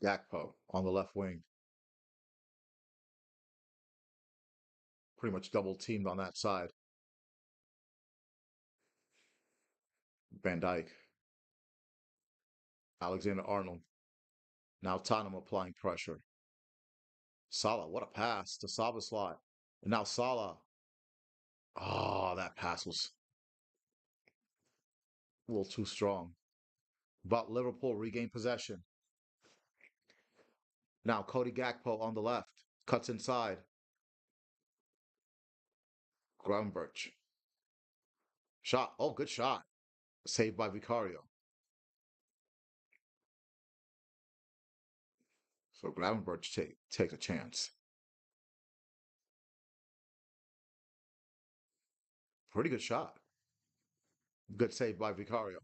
Gakpo on the left wing, pretty much double teamed on that side. Van Dijk, Alexander Arnold. Now Tottenham applying pressure. Salah, what a pass to Szoboszlai. And now Salah. Oh, that pass was a little too strong. But Liverpool regain possession. Now Cody Gakpo on the left. Cuts inside. Gravenberch. Shot. Oh, good shot. Saved by Vicario. So Gravenberch takes a chance. Pretty good shot. Good save by Vicario.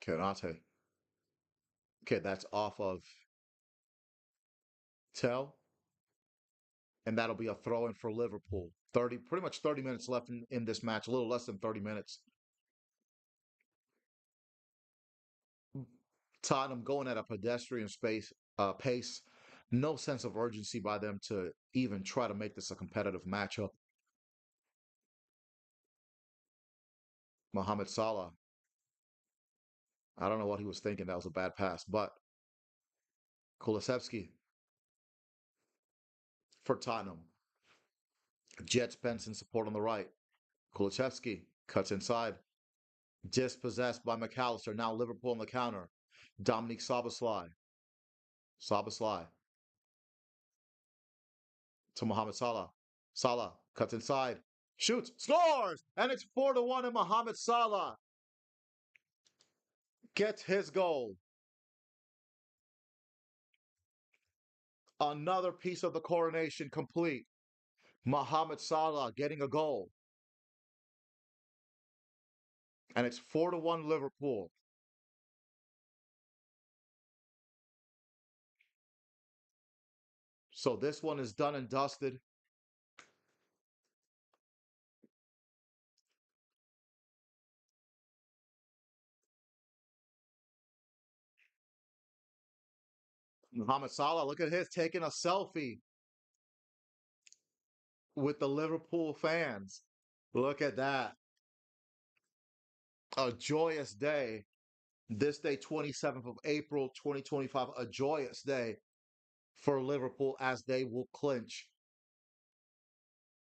Kanate. Okay, that's off of Tell. And that'll be a throw in for Liverpool. 30, pretty much 30 minutes left in this match, a little less than 30 minutes. Tottenham going at a pedestrian pace. No sense of urgency by them to even try to make this a competitive matchup. Mohamed Salah, I don't know what he was thinking. That was a bad pass. But Kulusevski for Tottenham. Jets Benson support on the right. Kulusevski cuts inside. Dispossessed by McAllister. Now Liverpool on the counter. Dominic Szoboszlai. Szoboszlai to Mohamed Salah. Salah cuts inside. Shoots. Scores! And it's 4-1 and Mohamed Salah gets his goal. Another piece of the coronation complete. Mohamed Salah getting a goal. And it's 4-1 Liverpool. So this one is done and dusted. Mohamed Salah, look at his taking a selfie with the Liverpool fans. Look at that. A joyous day. This day, 27th of April, 2025, a joyous day for Liverpool as they will clinch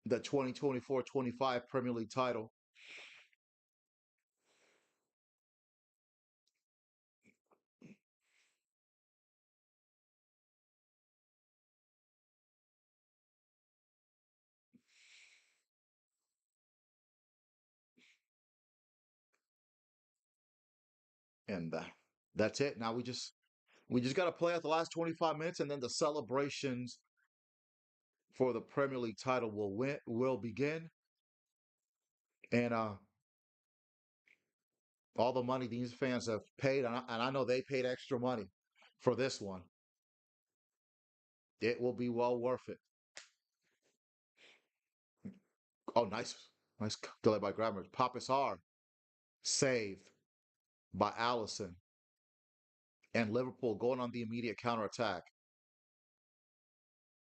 the 2024-25 Premier League title. And that's it. Now we just got to play out the last 25 minutes, and then the celebrations for the Premier League title will begin. And all the money these fans have paid, and I know they paid extra money for this one. It will be well worth it. Oh, nice delay by Grammar. Papisar saved by Allison, and Liverpool going on the immediate counterattack.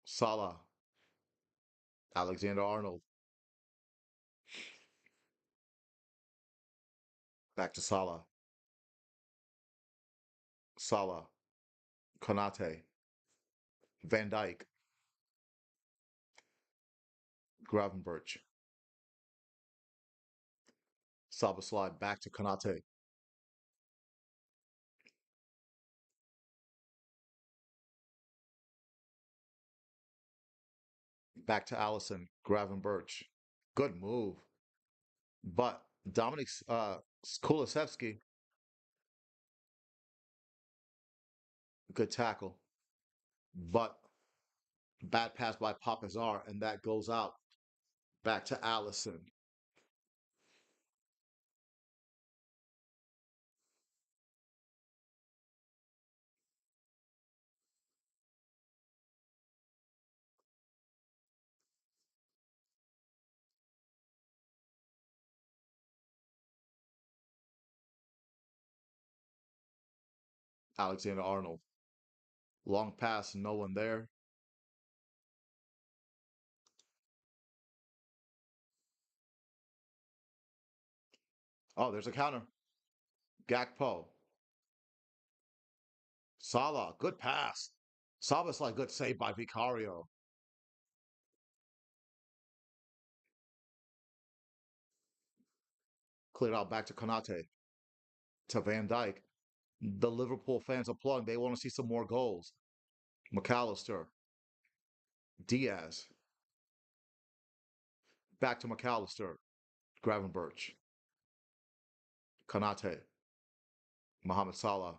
Salah, Alexander Arnold, back to Salah. Salah, Konate, Van Dyke, Gravenberch, Szoboszlai back to Konate, back to Allison, Gravenberch. Good move. But Dominic Kulusevski, good tackle. But bad pass by Papazar, and that goes out back to Allison. Alexander Arnold. Long pass, no one there. Oh, there's a counter. Gakpo. Salah, good pass. Salah's like good save by Vicario. Cleared out back to Konate, to Van Dyke. The Liverpool fans applauding. They want to see some more goals. McAllister, Diaz, back to McAllister, Gravenberch, Konate, Mohamed Salah,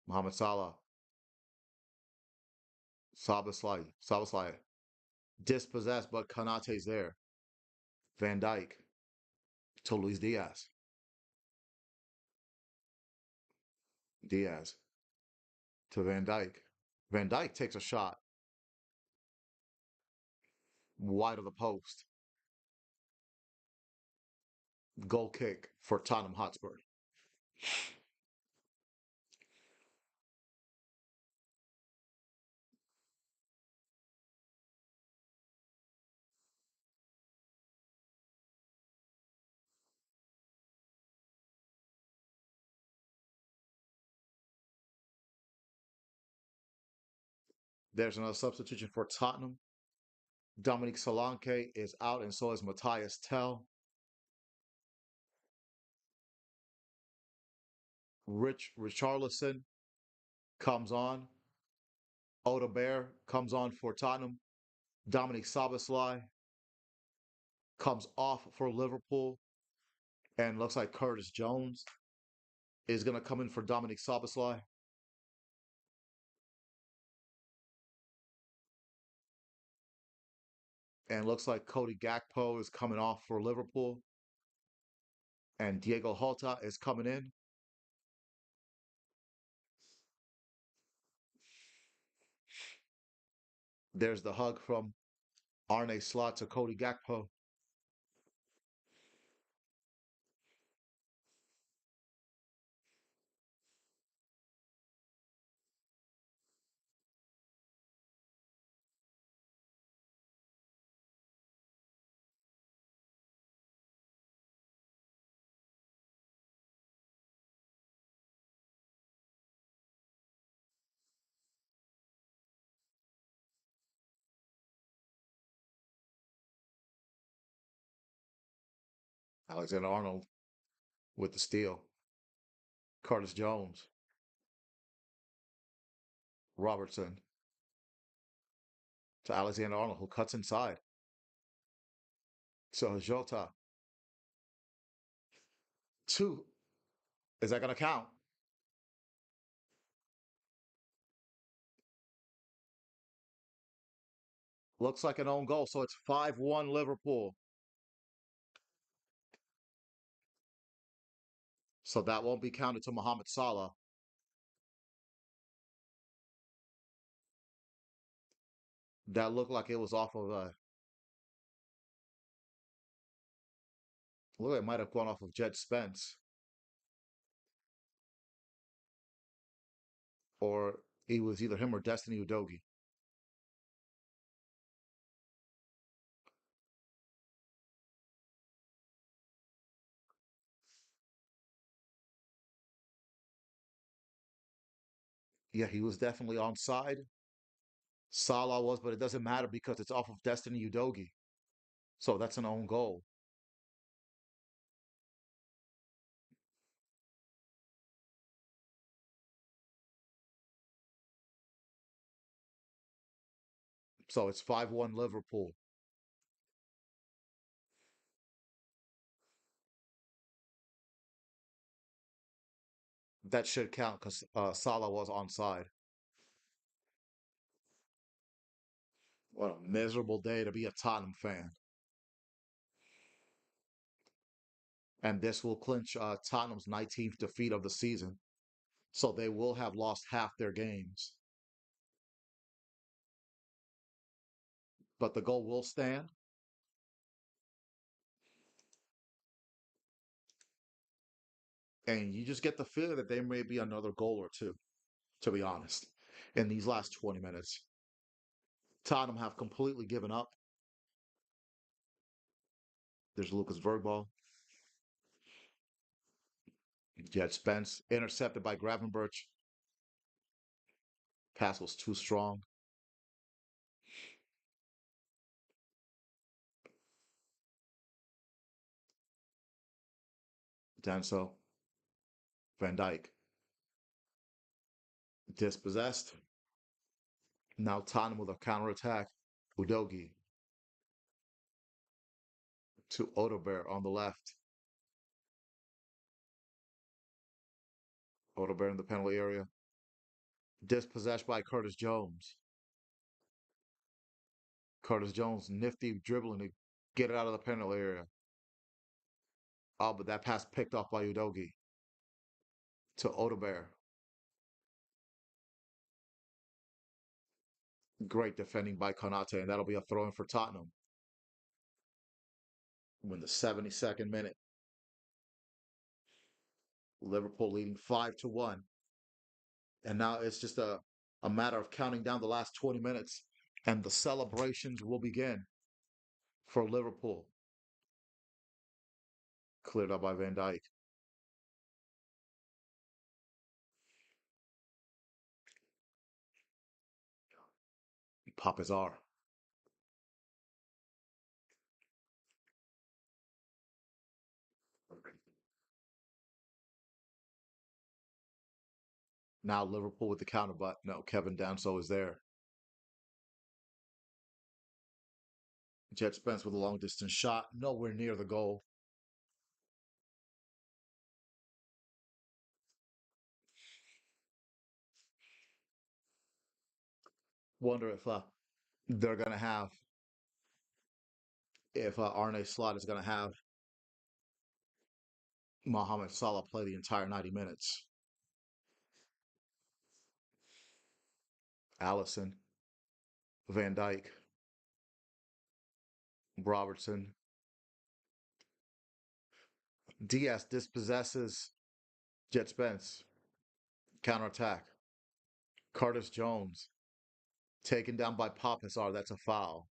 Mohamed Salah, Szoboszlai, dispossessed, but Konate's there. Van Dyke to Luis Diaz, Diaz to Van Dyke. Van Dyke takes a shot wide of the post. Goal kick for Tottenham Hotspur. There's another substitution for Tottenham. Dominic Solanke is out, and so is Matthias Tell. Richarlison comes on. Oda Bear comes on for Tottenham. Dominic Szoboszlai comes off for Liverpool. And looks like Curtis Jones is going to come in for Dominic Szoboszlai. And looks like Cody Gakpo is coming off for Liverpool. And Diego Jota is coming in. There's the hug from Arne Slot to Cody Gakpo. Alexander Arnold with the steal. Curtis Jones. Robertson to Alexander Arnold, who cuts inside. So Jota. Two. Is that going to count? Looks like an own goal. So it's 5-1 Liverpool. So that won't be counted to Mohamed Salah. That looked like it was off of a. Look, like it might have gone off of Jed Spence. Or it was either him or Destiny Udogi. Yeah, he was definitely onside. Salah was, but it doesn't matter because it's off of Destiny Udogi. So that's an own goal. So it's 5-1 Liverpool. That should count because Salah was onside. What a miserable day to be a Tottenham fan. And this will clinch Tottenham's 19th defeat of the season. So they will have lost half their games. But the goal will stand. And you just get the feeling that there may be another goal or two, to be honest, in these last 20 minutes. Tottenham have completely given up. There's Lucas Vergball. Jet Spence intercepted by Gravenberch. Pass was too strong. Danso, Van Dyke, dispossessed. Now Tottenham with a counterattack. Udogi to Odebear on the left. Odebear in the penalty area. Dispossessed by Curtis Jones. Curtis Jones, nifty dribbling to get it out of the penalty area. Oh, but that pass picked off by Udogi to Odebear. Great defending by Konate, and that'll be a throw in for Tottenham. When the 72nd minute, Liverpool leading 5-1. And now it's just a matter of counting down the last 20 minutes, and the celebrations will begin for Liverpool. Cleared up by Van Dijk. Papazar. Now Liverpool with the counter, but no, Kevin Danso is there. Jet Spence with a long distance shot, nowhere near the goal. Wonder if they're gonna have if Arne Slot is gonna have Mohamed Salah play the entire 90 minutes. Allison, Van Dyke, Robertson, Diaz dispossesses Jet Spence. Counterattack. Curtis Jones taken down by Papasar. That's a foul.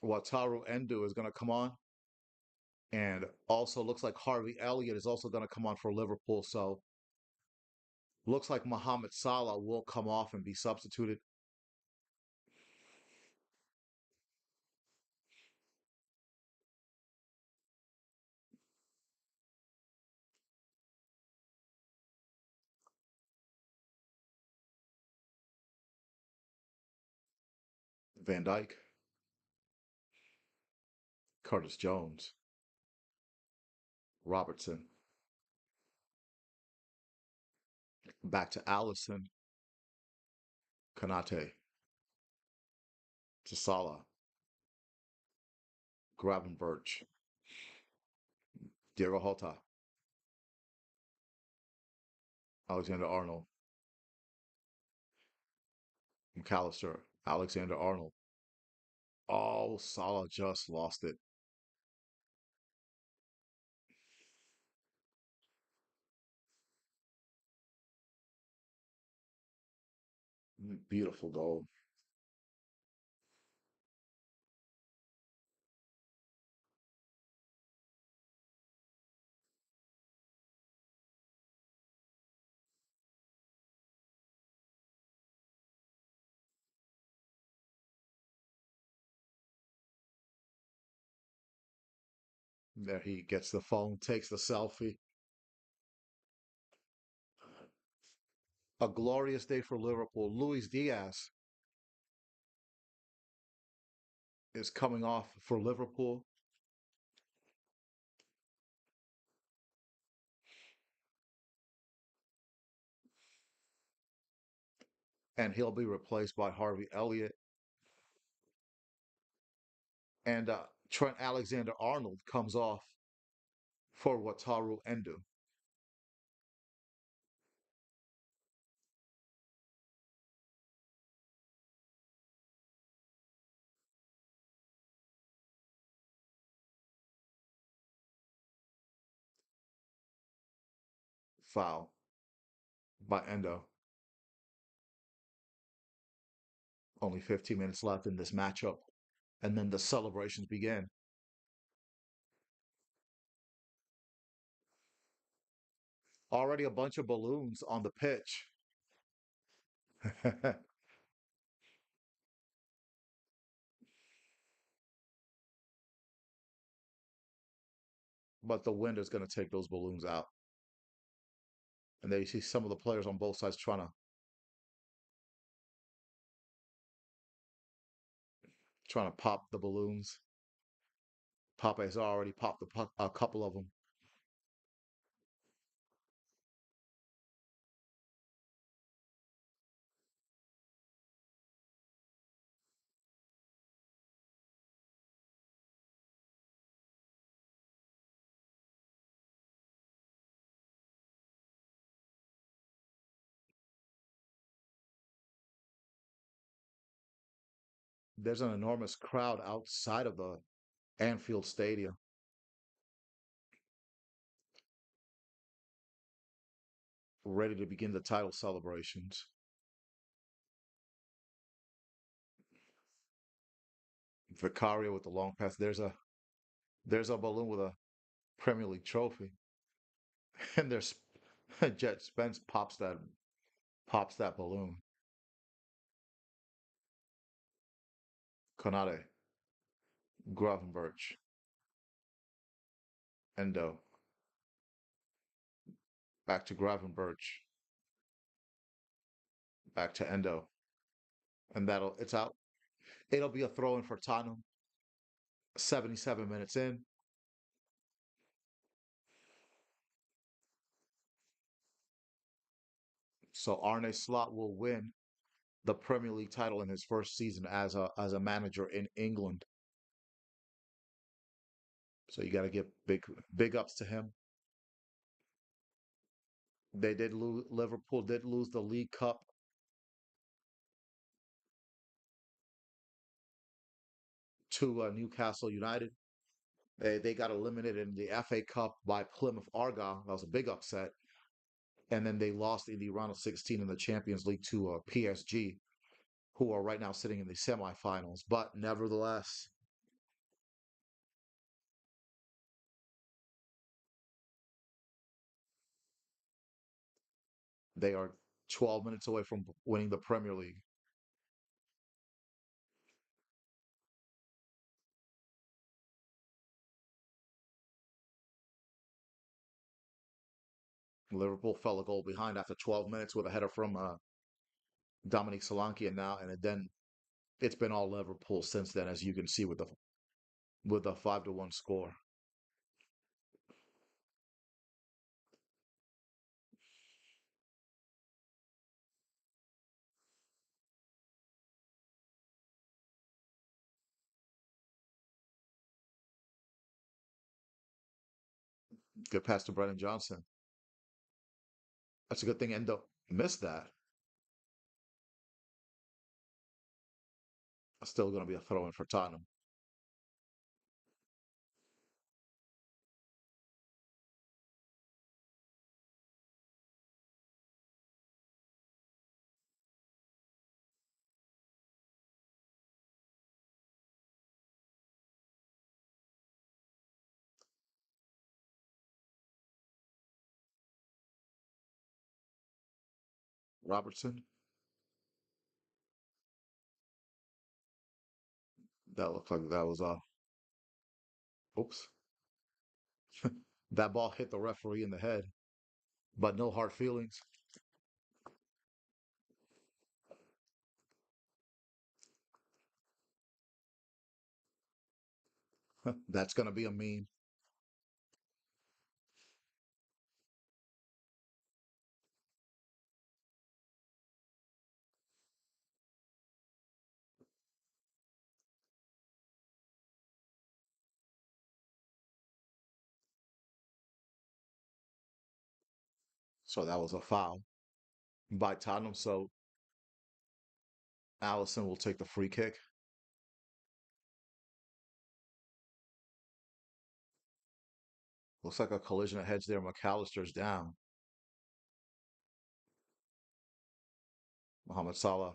Wataru Endo is going to come on. And also looks like Harvey Elliott is also going to come on for Liverpool. So looks like Mohamed Salah will come off and be substituted. Van Dyke, Curtis Jones, Robertson, back to Allison, Kanate, to Salah, Gravenberch, Diego Jota, Alexander Arnold, McAllister, Alexander Arnold. Oh, Salah just lost it. Beautiful goal. There he gets the phone, takes the selfie. A glorious day for Liverpool. Luis Diaz is coming off for Liverpool, and he'll be replaced by Harvey Elliott. And Trent Alexander-Arnold comes off for Wataru Endo. Foul by Endo. Only 15 minutes left in this matchup, and then the celebrations begin. Already a bunch of balloons on the pitch. But the wind is going to take those balloons out. And then you see some of the players on both sides trying to pop the balloons. Papa has already popped a couple of them. There's an enormous crowd outside of the Anfield Stadium, ready to begin the title celebrations. Vicario with the long pass. There's a balloon with a Premier League trophy, and there's Jet Spence pops that balloon. Konate, Gravenberch, Endo, back to Gravenberch, back to Endo, and it's out. It'll be a throw in for Tottenham. 77 minutes in. So Arne Slot will win the Premier League title in his first season as a manager in England. So you got to give big ups to him. They did lose. Liverpool did lose the League Cup to Newcastle United. They got eliminated in the FA Cup by Plymouth Argyle. That was a big upset. And then they lost in the round of 16 in the Champions League to PSG, who are right now sitting in the semifinals. But nevertheless, they are 12 minutes away from winning the Premier League. Liverpool fell a goal behind after 12 minutes with a header from Dominic Solanke, and then it's been all Liverpool since then, as you can see with the 5-1 score. Good pass to Brennan Johnson. That's a good thing Endo missed that. Still going to be a throw in for Tottenham. Robertson. That looked like that was oops. That ball hit the referee in the head, but no hard feelings. That's going to be a meme. So that was a foul by Tottenham. So Allison will take the free kick. Looks like a collision of heads there. McAllister's down. Mohamed Salah.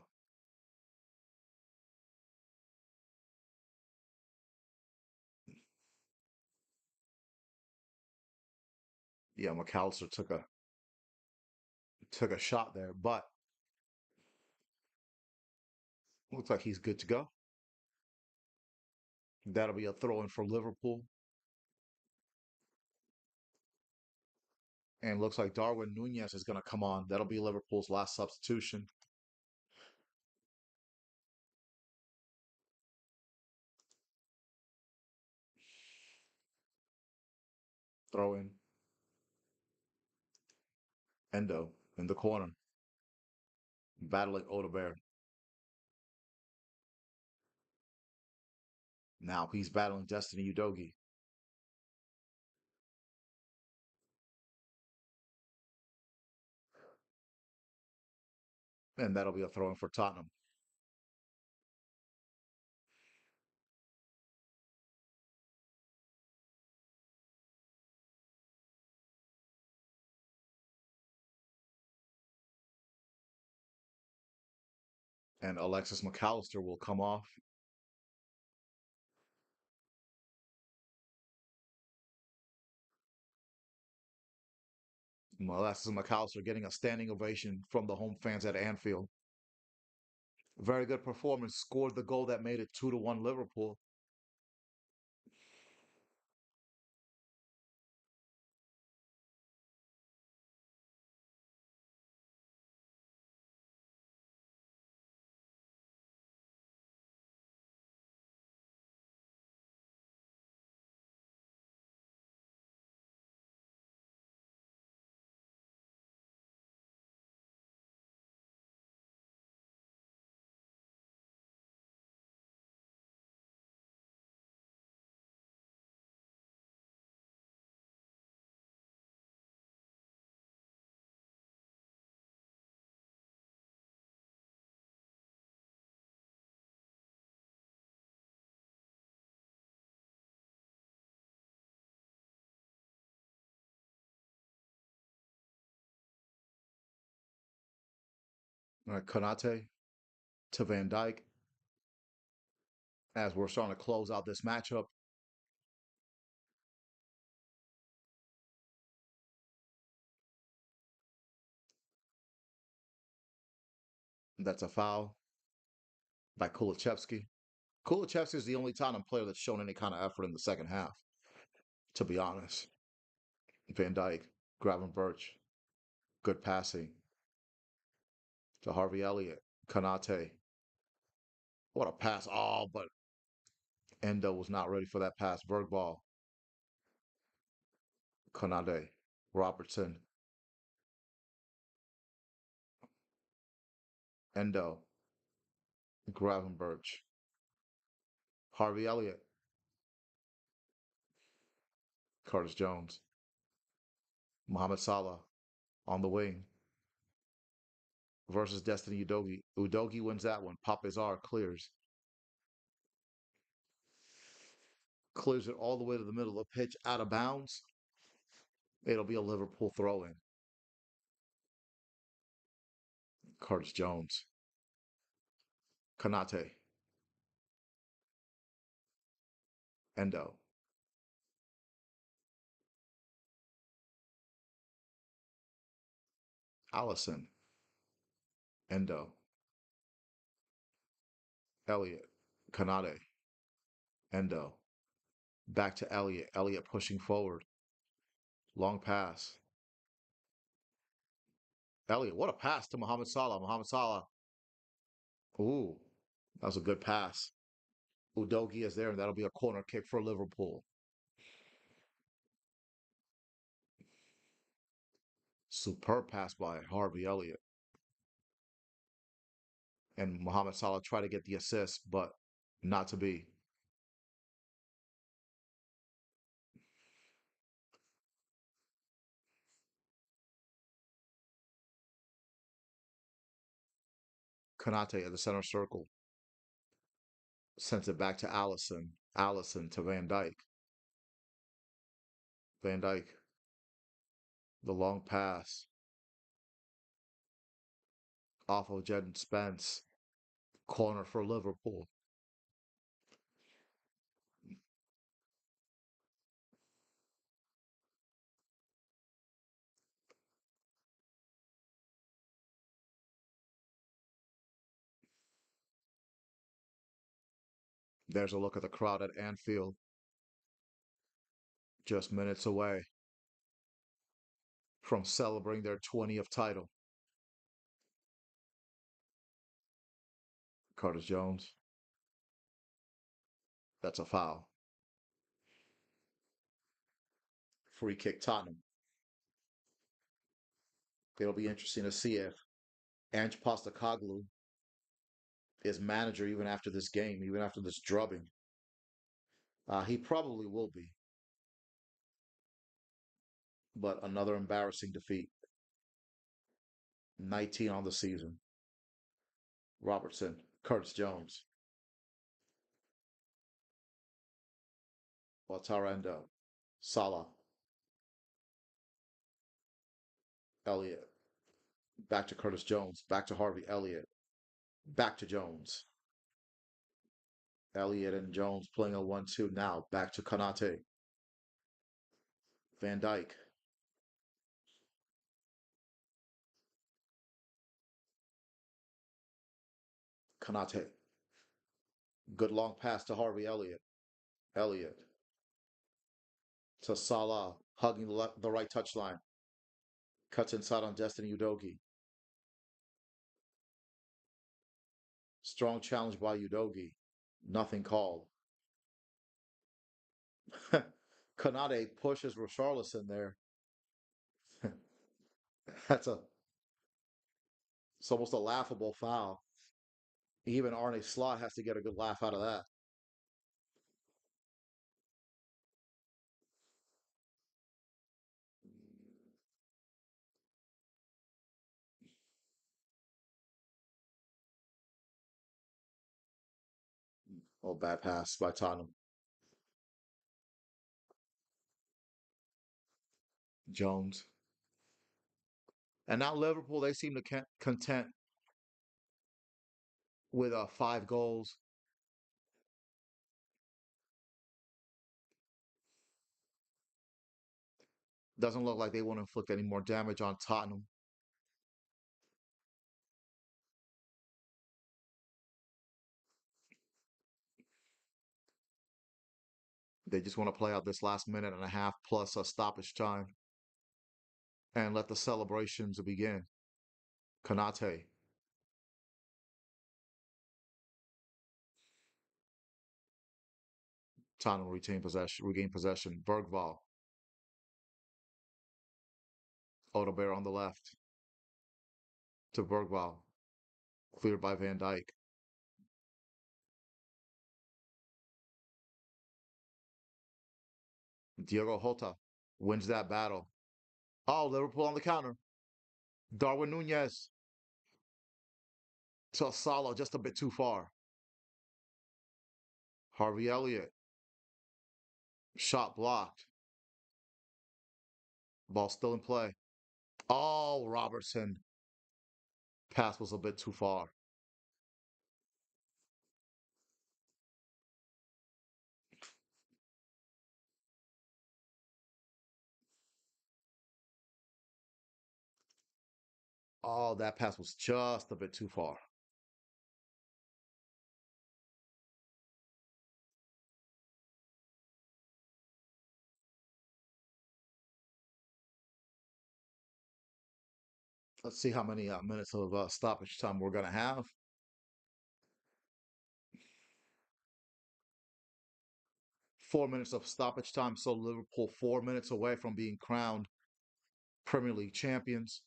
Yeah, McAllister took a shot there, but looks like he's good to go. That'll be a throw in for Liverpool. And looks like Darwin Nunez is going to come on. That'll be Liverpool's last substitution. Throw in Endo in the corner, battling Odegaard. Now he's battling Destiny Udogi. And that'll be a throw in for Tottenham. And Alexis McAllister will come off. Alexis McAllister getting a standing ovation from the home fans at Anfield. Very good performance. Scored the goal that made it 2-1 Liverpool. All right, Konate to Van Dijk as we're starting to close out this matchup. That's a foul by Kulichevsky. Kulichevsky is the only Tottenham player that's shown any kind of effort in the second half, to be honest. Van Dijk, Gravenberch, good passing to Harvey Elliott. Konate, what a pass. Oh, but Endo was not ready for that pass. Bergball, Konate, Robertson, Endo, Gravenberch, Harvey Elliott, Curtis Jones, Mohamed Salah on the wing versus Destiny Udogi. Udogi wins that one. Papizar clears it all the way to the middle of the pitch out of bounds. It'll be a Liverpool throw in. Curtis Jones, Konate, Endo, Allison, Endo, Elliott, Konate, Endo. Back to Elliott. Elliott pushing forward. Long pass. Elliott, what a pass to Mohamed Salah. Mohamed Salah. Ooh, that was a good pass. Udogi is there, and that'll be a corner kick for Liverpool. Superb pass by Harvey Elliott. And Mohamed Salah tried to get the assist, but not to be. Kanate at the center circle. Sends it back to Allison. Allison to Van Dyke. Van Dyke. The long pass. Off of Jed Spence. Corner for Liverpool. There's a look at the crowd at Anfield. Just minutes away from celebrating their 20th title. Curtis Jones. That's a foul. Free kick Tottenham. It'll be interesting to see if Ange Postecoglou is manager even after this game, even after this drubbing. He probably will be, but another embarrassing defeat. 19 on the season. Robertson, Curtis Jones, Watarendo, Salah, Elliott, back to Curtis Jones, back to Harvey Elliott, back to Jones. Elliott and Jones playing a 1-2 now. Back to Kanate. Van Dyke. Kanate. Good long pass to Harvey Elliott. Elliott to Salah, hugging the right touchline. Cuts inside on Destiny Udogi. Strong challenge by Udogi. Nothing called. Kanate pushes Richarlison there. That's a it's almost a laughable foul. Even Arne Slot has to get a good laugh out of that. Oh, bad pass by Tottenham. Jones. And now Liverpool, they seem to content with 5 goals. Doesn't look like they want to inflict any more damage on Tottenham. They just want to play out this last minute and a half plus a stoppage time and let the celebrations begin. Kanate. Tottenham regain possession. Bergval. Odebear on the left to Bergval. Cleared by Van Dyke. Diego Jota wins that battle. Oh, Liverpool on the counter. Darwin Nunez to Salah just a bit too far. Harvey Elliott. Shot blocked. Ball still in play. Oh, Robertson. Pass was a bit too far. Oh, that pass was just a bit too far. Let's see how many minutes of stoppage time we're going to have. 4 minutes of stoppage time. So Liverpool 4 minutes away from being crowned Premier League champions.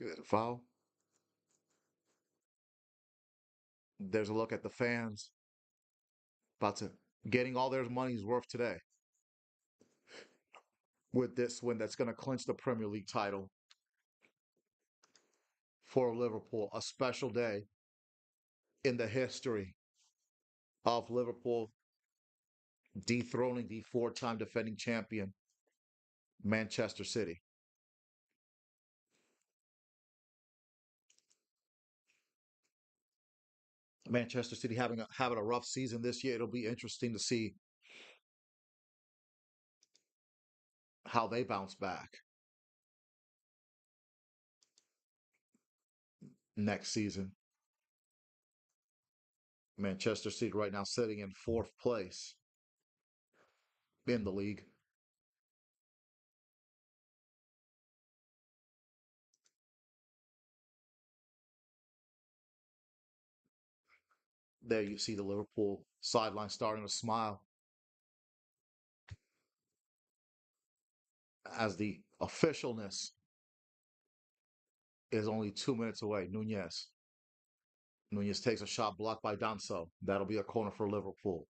Good foul. There's a look at the fans about to getting all their money's worth today with this win that's going to clinch the Premier League title for Liverpool. A special day in the history of Liverpool dethroning the four-time defending champion Manchester City. Manchester City having a rough season this year. It'll be interesting to see how they bounce back next season. Manchester City right now sitting in fourth place in the league. There you see the Liverpool sideline starting to smile as the officialness is only 2 minutes away. Nunez takes a shot blocked by Danso. That'll be a corner for Liverpool.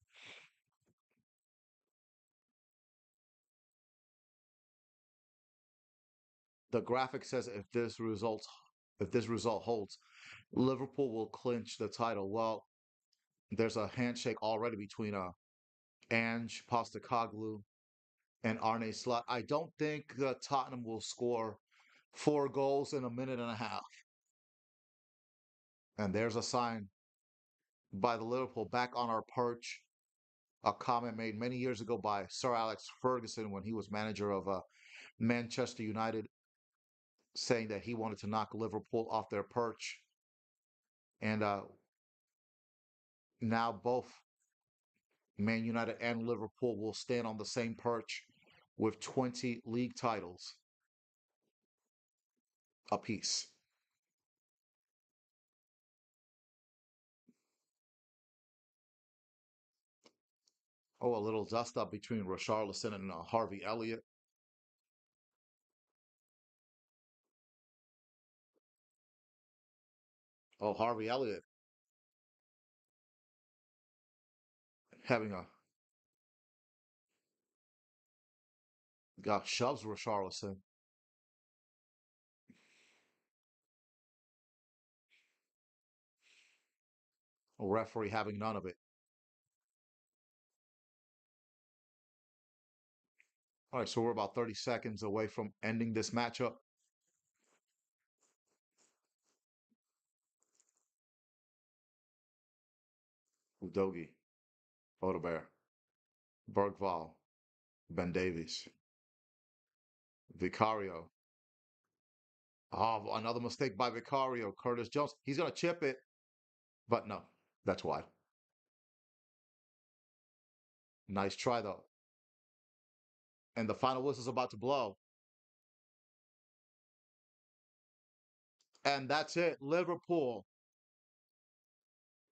The graphic says if this result holds, Liverpool will clinch the title. Well, there's a handshake already between Ange Postecoglou and Arne Slot. I don't think Tottenham will score 4 goals in a minute and a half. And there's a sign by the Liverpool back on our perch. A comment made many years ago by Sir Alex Ferguson when he was manager of Manchester United, saying that he wanted to knock Liverpool off their perch. And now both Man United and Liverpool will stand on the same perch with 20 league titles apiece. Oh, a little dust up between Richarlison and Harvey Elliott. Oh, Harvey Elliott having a got shoves Richarlison. A referee having none of it. All right, so we're about 30 seconds away from ending this matchup. Udogi, Odebear, Bergval, Ben Davies, Vicario. Oh, another mistake by Vicario. Curtis Jones. He's going to chip it, but no, that's wide. Nice try, though. And the final whistle's about to blow. And that's it. Liverpool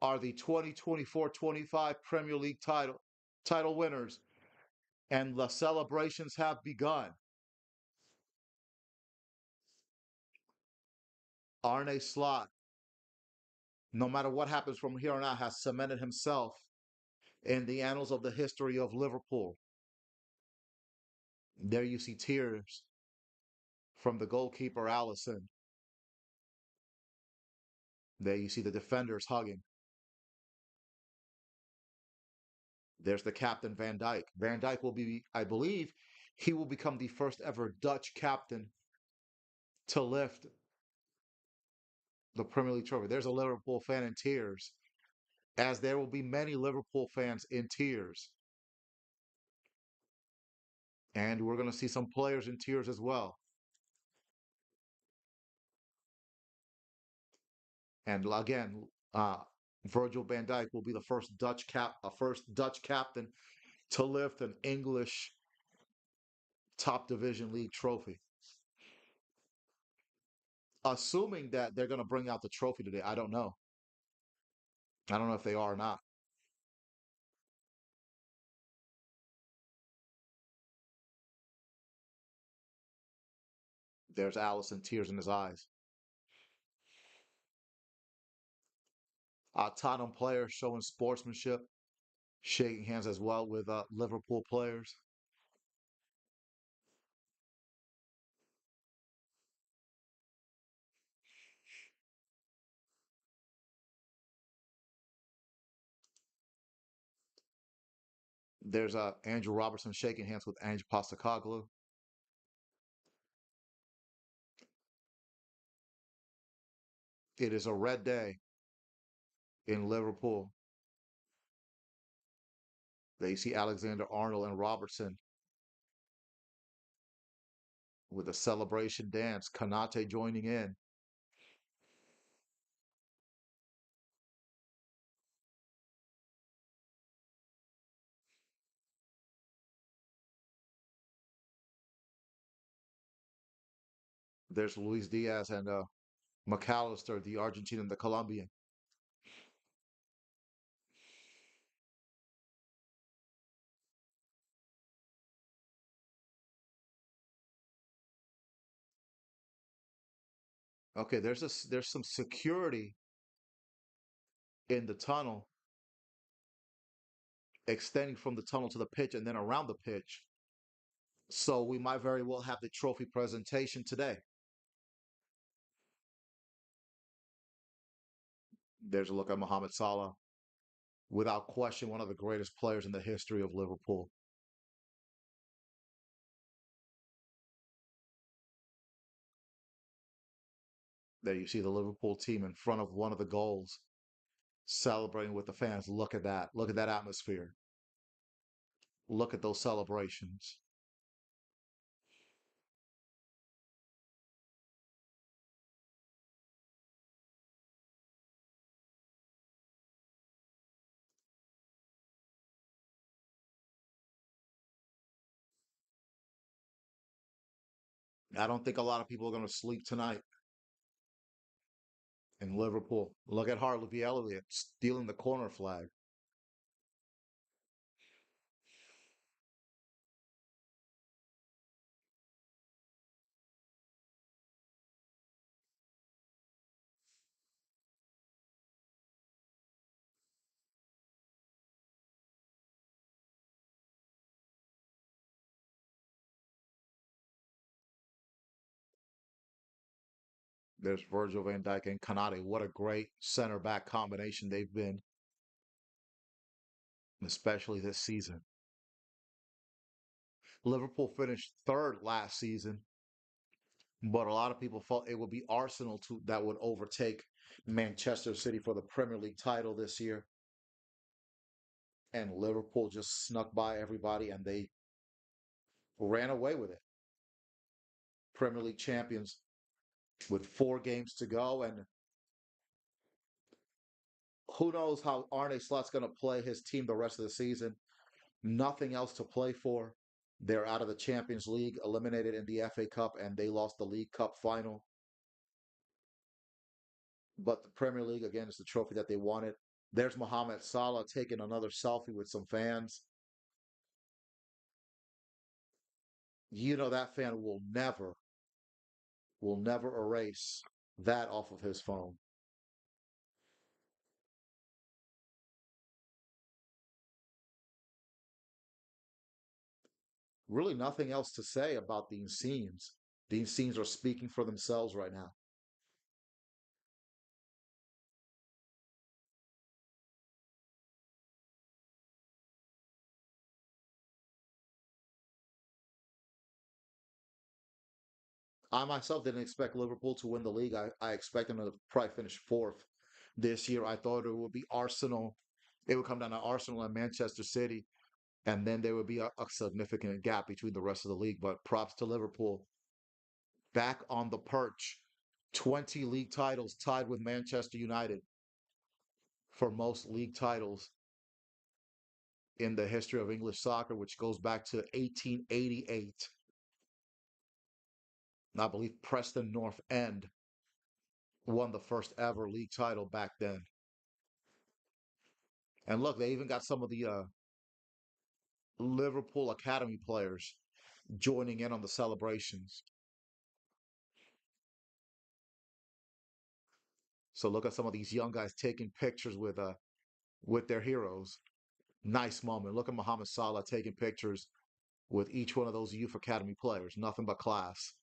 are the 2024-25 Premier League title winners. And the celebrations have begun. Arne Slot, no matter what happens from here on out, has cemented himself in the annals of the history of Liverpool. There you see tears from the goalkeeper, Allison. There you see the defenders hugging. There's the captain, Van Dijk. Van Dijk will be, I believe, he will become the first ever Dutch captain to lift the Premier League trophy. There's a Liverpool fan in tears as there will be many Liverpool fans in tears. And we're going to see some players in tears as well. And again, Virgil van Dijk will be the first Dutch captain to lift an English top division league trophy. Assuming that they're going to bring out the trophy today, I don't know. I don't know if they are or not. There's Allison, tears in his eyes. Tottenham players showing sportsmanship, shaking hands as well with Liverpool players. There's Andrew Robertson shaking hands with Ange Postecoglou. It is a red day in Liverpool. They see Alexander Arnold and Robertson with a celebration dance. Kanate joining in. There's Luis Diaz and McAllister, the Argentine and the Colombian. Okay, there's some security in the tunnel, extending from the tunnel to the pitch and then around the pitch. So we might very well have the trophy presentation today. There's a look at Mohamed Salah, without question, one of the greatest players in the history of Liverpool. There you see the Liverpool team in front of one of the goals, celebrating with the fans. Look at that. Look at that atmosphere. Look at those celebrations. I don't think a lot of people are going to sleep tonight in Liverpool. Look at Harley Elliott stealing the corner flag. There's Virgil van Dijk and Kanate. What a great center back combination they've been, especially this season. Liverpool finished third last season, but a lot of people thought it would be Arsenal that would overtake Manchester City for the Premier League title this year. And Liverpool just snuck by everybody and they ran away with it. Premier League champions with 4 games to go. And who knows how Arne Slot's going to play his team the rest of the season. Nothing else to play for. They're out of the Champions League, eliminated in the FA Cup, and they lost the League Cup final. But the Premier League, again, is the trophy that they wanted. There's Mohamed Salah taking another selfie with some fans. You know that fan will never erase that off of his phone. Really nothing else to say about these scenes. These scenes are speaking for themselves right now. I myself didn't expect Liverpool to win the league. I expect them to probably finish fourth this year. I thought it would be Arsenal It would come down to Arsenal and Manchester City, and then there would be a significant gap between the rest of the league. But props to Liverpool, back on the perch. 20 league titles, tied with Manchester United for most league titles in the history of English soccer, which goes back to 1888. And I believe Preston North End won the first ever league title back then. And look, they even got some of the Liverpool Academy players joining in on the celebrations. So look at some of these young guys taking pictures with their heroes. Nice moment. Look at Mohamed Salah taking pictures with each one of those youth academy players. Nothing but class.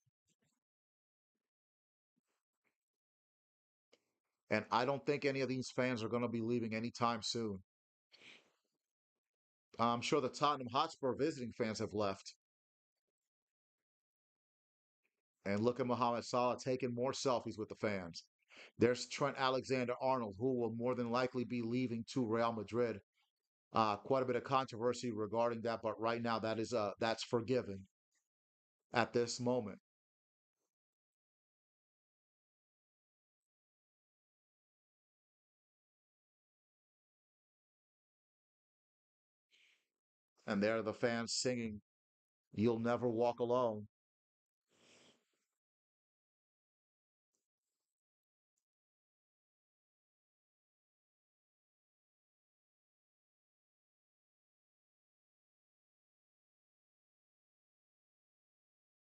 And I don't think any of these fans are going to be leaving anytime soon. I'm sure the Tottenham Hotspur visiting fans have left. And look at Mohamed Salah taking more selfies with the fans. There's Trent Alexander-Arnold, who will more than likely be leaving to Real Madrid. Quite a bit of controversy regarding that, but right now that's forgiven at this moment. And there are the fans singing, "You'll Never Walk Alone."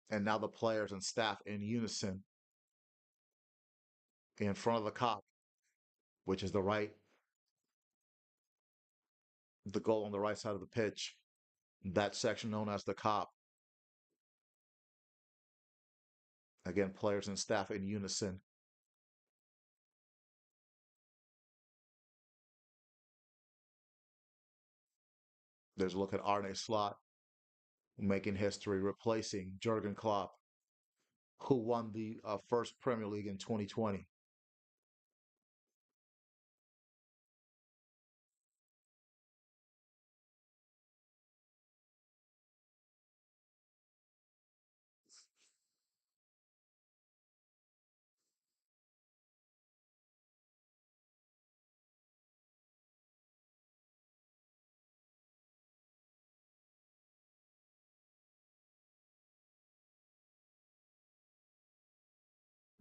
And now the players and staff in unison in front of the cop, which is the goal on the right side of the pitch, that section known as the cop. Again, players and staff in unison. There's a look at Arne Slot making history, replacing Jurgen Klopp, who won the first Premier League in 2020.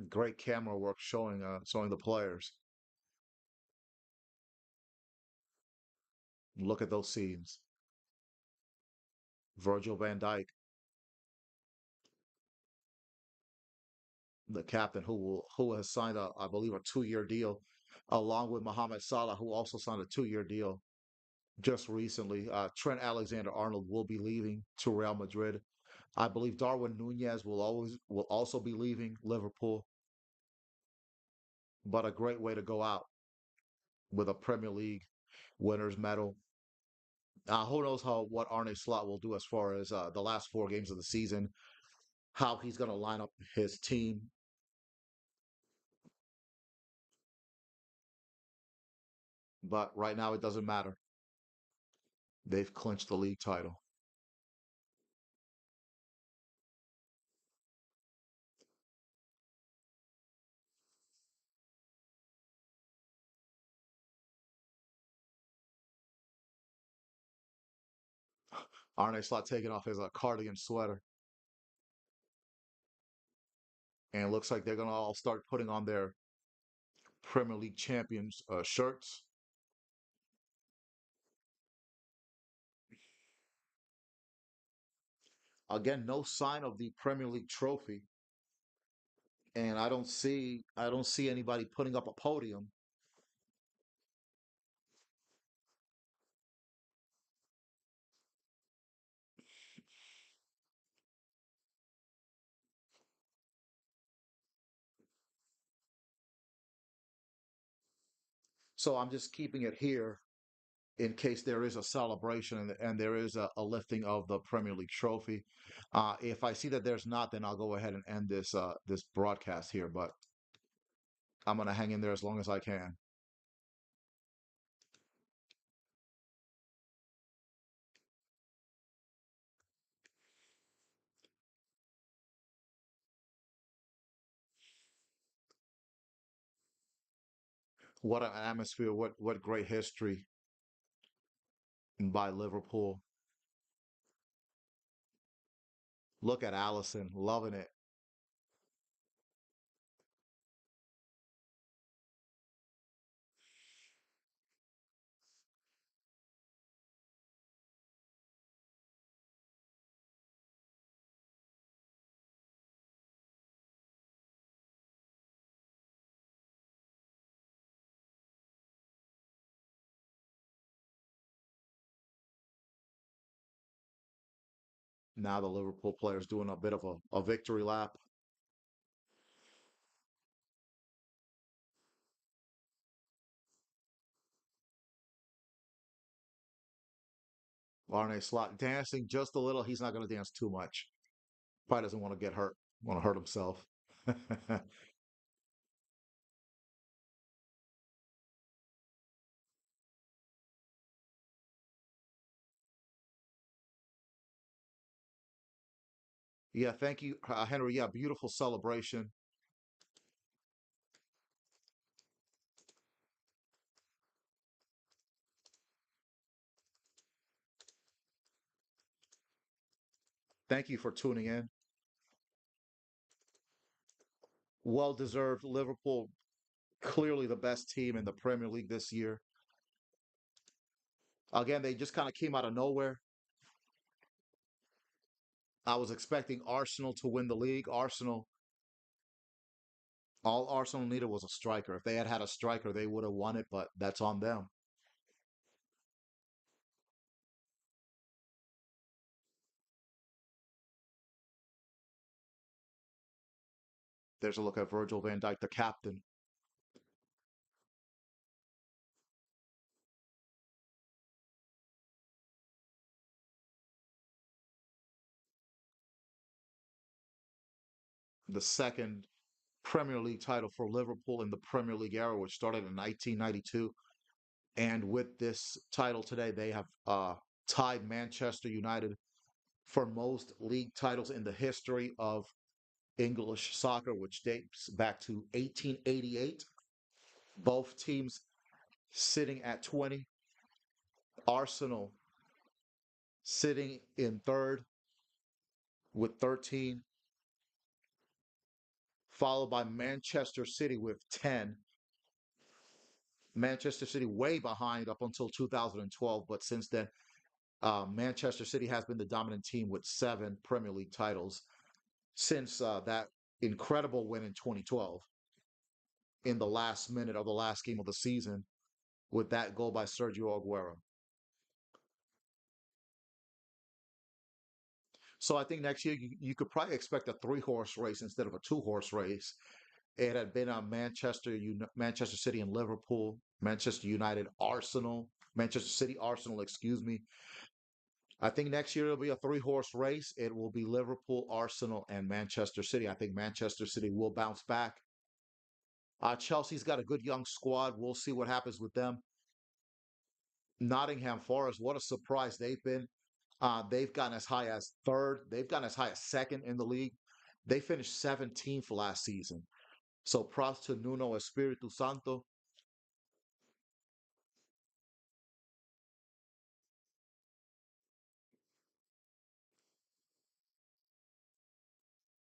Great camera work showing the players. Look at those scenes. Virgil van Dijk, the captain who has signed I believe a 2 year deal, along with Mohamed Salah, who also signed a 2 year deal just recently. Trent Alexander-Arnold will be leaving to Real Madrid. I believe Darwin Nunez will also be leaving Liverpool. But a great way to go out with a Premier League winners medal. Who knows how what Arne Slot will do as far as the last 4 games of the season, how he's going to line up his team. But right now, it doesn't matter. They've clinched the league title. Arne Slot taking off his cardigan sweater, and it looks like they're going to all start putting on their Premier League champions shirts. Again, no sign of the Premier League trophy, and I don't see anybody putting up a podium. So I'm just keeping it here in case there is a celebration and there is a lifting of the Premier League trophy. If I see that there's not, then I'll go ahead and end this broadcast here. But I'm gonna hang in there as long as I can. What an atmosphere! What great history by Liverpool. Look at Allison, loving it. Now the Liverpool players doing a bit of a victory lap. Arne Slot dancing just a little. He's not going to dance too much. Probably doesn't want to get hurt. Want to hurt himself. Yeah, thank you, Henry. Yeah, beautiful celebration. Thank you for tuning in. Well deserved. Liverpool, clearly the best team in the Premier League this year. Again, they just kind of came out of nowhere. I was expecting Arsenal to win the league. All Arsenal needed was a striker. If they had had a striker, they would have won it, but that's on them. There's a look at Virgil van Dijk, the captain. The second Premier League title for Liverpool in the Premier League era, which started in 1992. And with this title today, they have tied Manchester United for most league titles in the history of English soccer, which dates back to 1888. Both teams sitting at 20. Arsenal sitting in third with 13, followed by Manchester City with 10. Manchester City way behind up until 2012, but since then, Manchester City has been the dominant team with seven Premier League titles since that incredible win in 2012 in the last minute of the last game of the season with that goal by Sergio Aguero. So I think next year you could probably expect a three-horse race instead of a two-horse race. It had been Manchester City and Liverpool, Manchester United, Arsenal, Manchester City, Arsenal, excuse me. I think next year it'll be a three-horse race. It will be Liverpool, Arsenal, and Manchester City. I think Manchester City will bounce back. Chelsea's got a good young squad. We'll see what happens with them. Nottingham Forest, what a surprise they've been. They've gotten as high as third. They've gotten as high as second in the league. They finished 17th last season. So props to Nuno Espiritu Santo.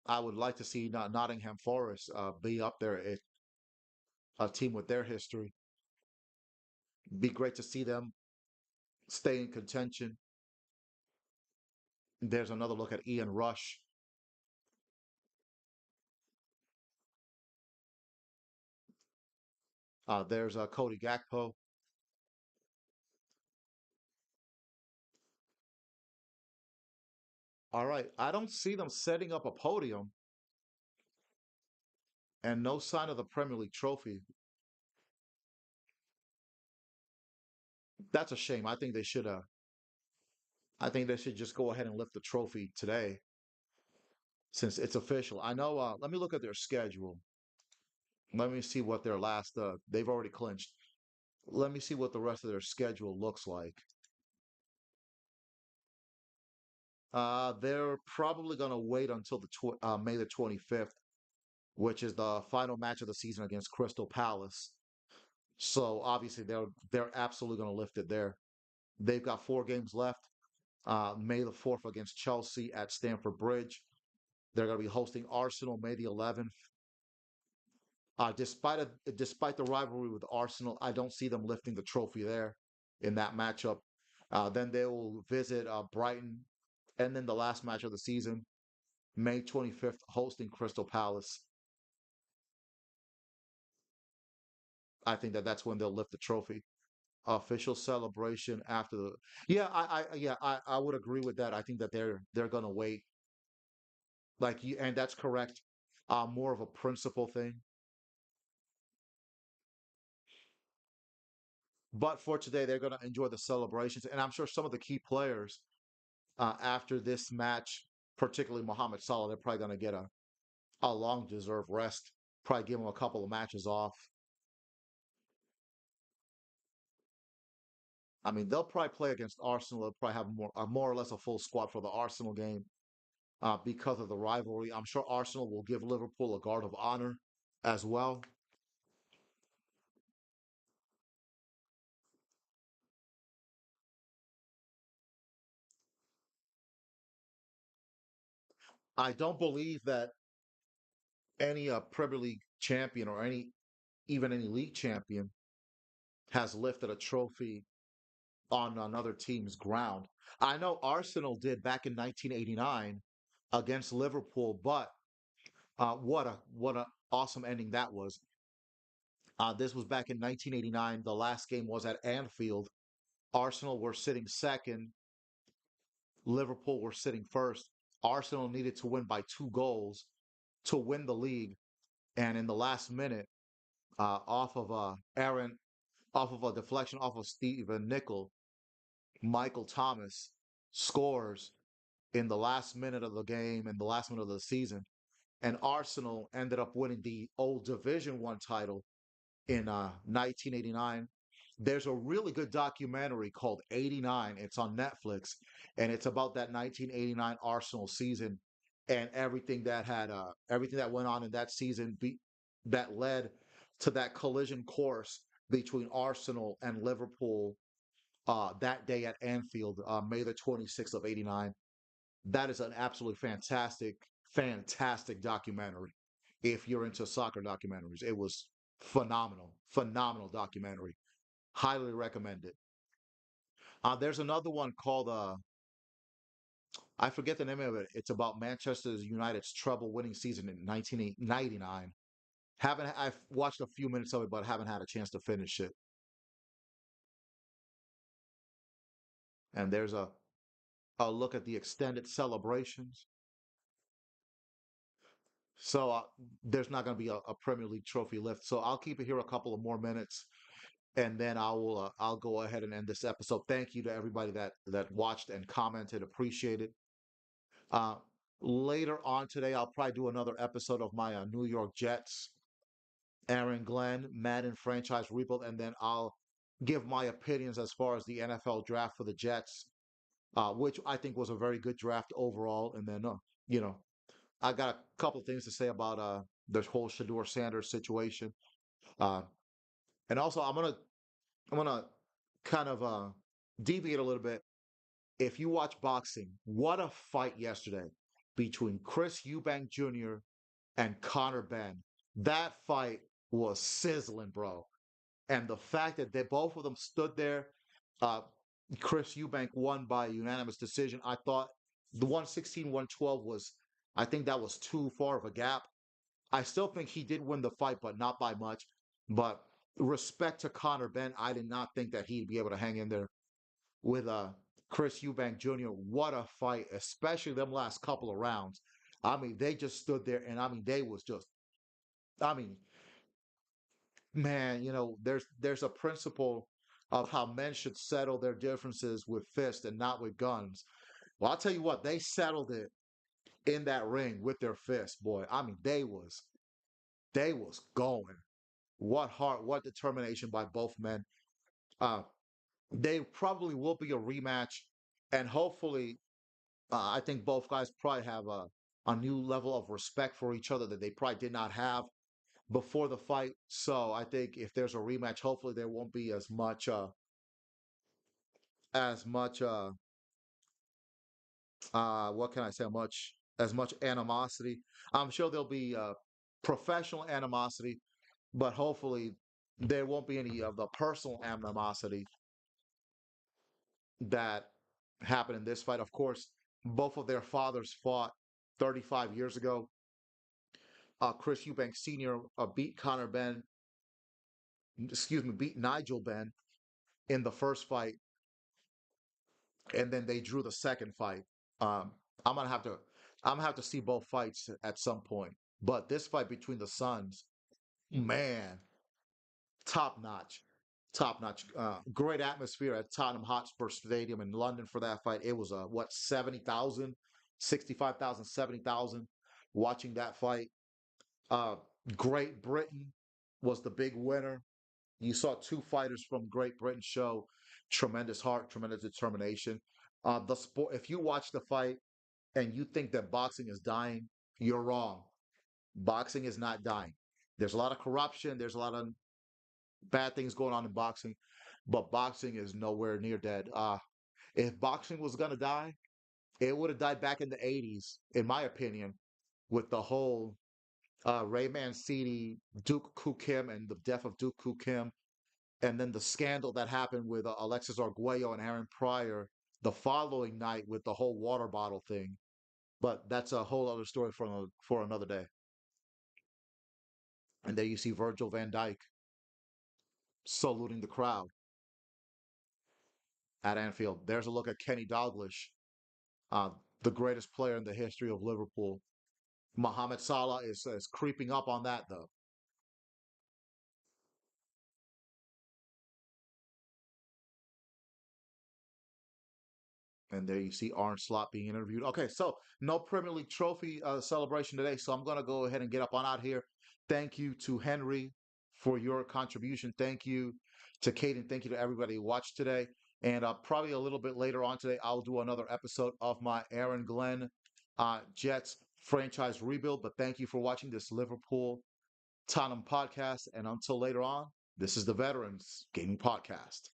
I would like to see Nottingham Forest be up there, a team with their history. Be great to see them stay in contention. There's another look at Ian Rush. There's Cody Gakpo. All right, I don't see them setting up a podium and no sign of the Premier League trophy. That's a shame. I think they should. I think they should just go ahead and lift the trophy today since it's official. I know. Let me look at their schedule. Let me see what their last. They've already clinched. Let me see what the rest of their schedule looks like. They're probably going to wait until May the 25th, which is the final match of the season against Crystal Palace. So obviously they're absolutely going to lift it there. They've got 4 games left. May the 4th against Chelsea at Stamford Bridge. They're going to be hosting Arsenal May the 11th. Despite the rivalry with Arsenal, I don't see them lifting the trophy there in that matchup. Then they will visit Brighton, and then the last match of the season, May 25th, hosting Crystal Palace. I think that that's when they'll lift the trophy. Official celebration after the yeah, I would agree with that. I think that they're gonna wait like you, and that's correct. More of a principle thing. But for today, they're gonna enjoy the celebrations, and I'm sure some of the key players after this match, particularly Mohamed Salah, they're probably gonna get a long deserved rest. Probably give him a couple of matches off. I mean, they'll probably play against Arsenal. They'll probably have more or less a full squad for the Arsenal game because of the rivalry. I'm sure Arsenal will give Liverpool a guard of honor as well. I don't believe that any Premier League champion or even any league champion has lifted a trophy on another team's ground. I know Arsenal did back in 1989 against Liverpool, but what a awesome ending that was. This was back in 1989. The last game was at Anfield. Arsenal were sitting second. Liverpool were sitting first. Arsenal needed to win by 2 goals to win the league, and in the last minute, off of Aaron, off of a deflection off of Steven Nickel, Michael Thomas scores in the last minute of the game, in the last minute of the season, and Arsenal ended up winning the old Division One title in 1989. There's a really good documentary called '89. It's on Netflix, and it's about that 1989 Arsenal season and everything that went on in that season that led to that collision course between Arsenal and Liverpool that day at Anfield, May the 26th of '89. That is an absolutely fantastic documentary. If you're into soccer documentaries, it was phenomenal documentary. Highly recommend it. There's another one called I forget the name of it. It's about Manchester United's treble winning season in 1999. Haven't I've watched a few minutes of it, but haven't had a chance to finish it. And there's a look at the extended celebrations. So there's not going to be a Premier League trophy lift. So I'll keep it here a couple of more minutes, and then I'll go ahead and end this episode. Thank you to everybody that watched and commented. Appreciate it. Uh, Later on today, I'll probably do another episode of my New York Jets, Aaron Glenn, Madden franchise rebuild, and then I'll give my opinions as far as the NFL draft for the Jets, which I think was a very good draft overall. And then, you know, I got a couple things to say about the whole Shador Sanders situation. Uh, and also, I'm gonna kind of deviate a little bit. If you watch boxing, what a fight yesterday between Chris Eubank Jr. and Conor Benn. That fight was sizzling, bro. And the fact that they both of them stood there, uh, Chris Eubank won by unanimous decision. I thought the 116-112 was, I think that was too far of a gap. I still think he did win the fight, but not by much. But respect to Conor Benn, I did not think that he'd be able to hang in there with Chris Eubank Jr. What a fight, especially them last couple of rounds. I mean, they just stood there, and I mean, they was just. I mean, man, there's a principle of how men should settle their differences with fists and not with guns. Well, I'll tell you what, they settled it in that ring with their fists, boy. I mean, they was going. What heart, what determination by both men. Uh, they probably will be a rematch, and hopefully, I think both guys probably have a new level of respect for each other that they probably did not have before the fight. So I think if there's a rematch, hopefully there won't be as much what can I say, much animosity. I'm sure there'll be professional animosity, but hopefully there won't be any of the personal animosity that happened in this fight. Of course, both of their fathers fought 35 years ago. Chris Eubank Sr. Beat beat Nigel Benn in the first fight, and then they drew the second fight. Um, I'm gonna have to, I'm gonna have to see both fights at some point. But this fight between the sons, man, top notch, top notch. Great atmosphere at Tottenham Hotspur Stadium in London for that fight. It was what 70,000, 65,000, 70,000 watching that fight. Uh, Great Britain was the big winner. You saw two fighters from Great Britain show tremendous heart, tremendous determination. The sport. If you watch the fight and you think that boxing is dying, you're wrong. Boxing is not dying. There's a lot of corruption. There's a lot of bad things going on in boxing, but boxing is nowhere near dead. If boxing was gonna die, it would have died back in the '80s, in my opinion, with the whole Ray Mancini, Duke Koo Kim, and the death of Duke Koo Kim, and then the scandal that happened with Alexis Arguello and Aaron Pryor the following night with the whole water bottle thing. But that's a whole other story for another day. And there you see Virgil van Dijk saluting the crowd at Anfield. There's a look at Kenny Dalglish, uh, the greatest player in the history of Liverpool. Mohamed Salah is creeping up on that, though. And there you see Arne Slot being interviewed. Okay, so no Premier League trophy celebration today, so I'm going to go ahead and get up on out here. Thank you to Henry for your contribution. Thank you to Kate, and thank you to everybody who watched today. And probably a little bit later on today, I'll do another episode of my Aaron Glenn Jets franchise rebuild. But thank you for watching this Liverpool Tottenham podcast. And until later on, this is the Veterans Gaming Podcast.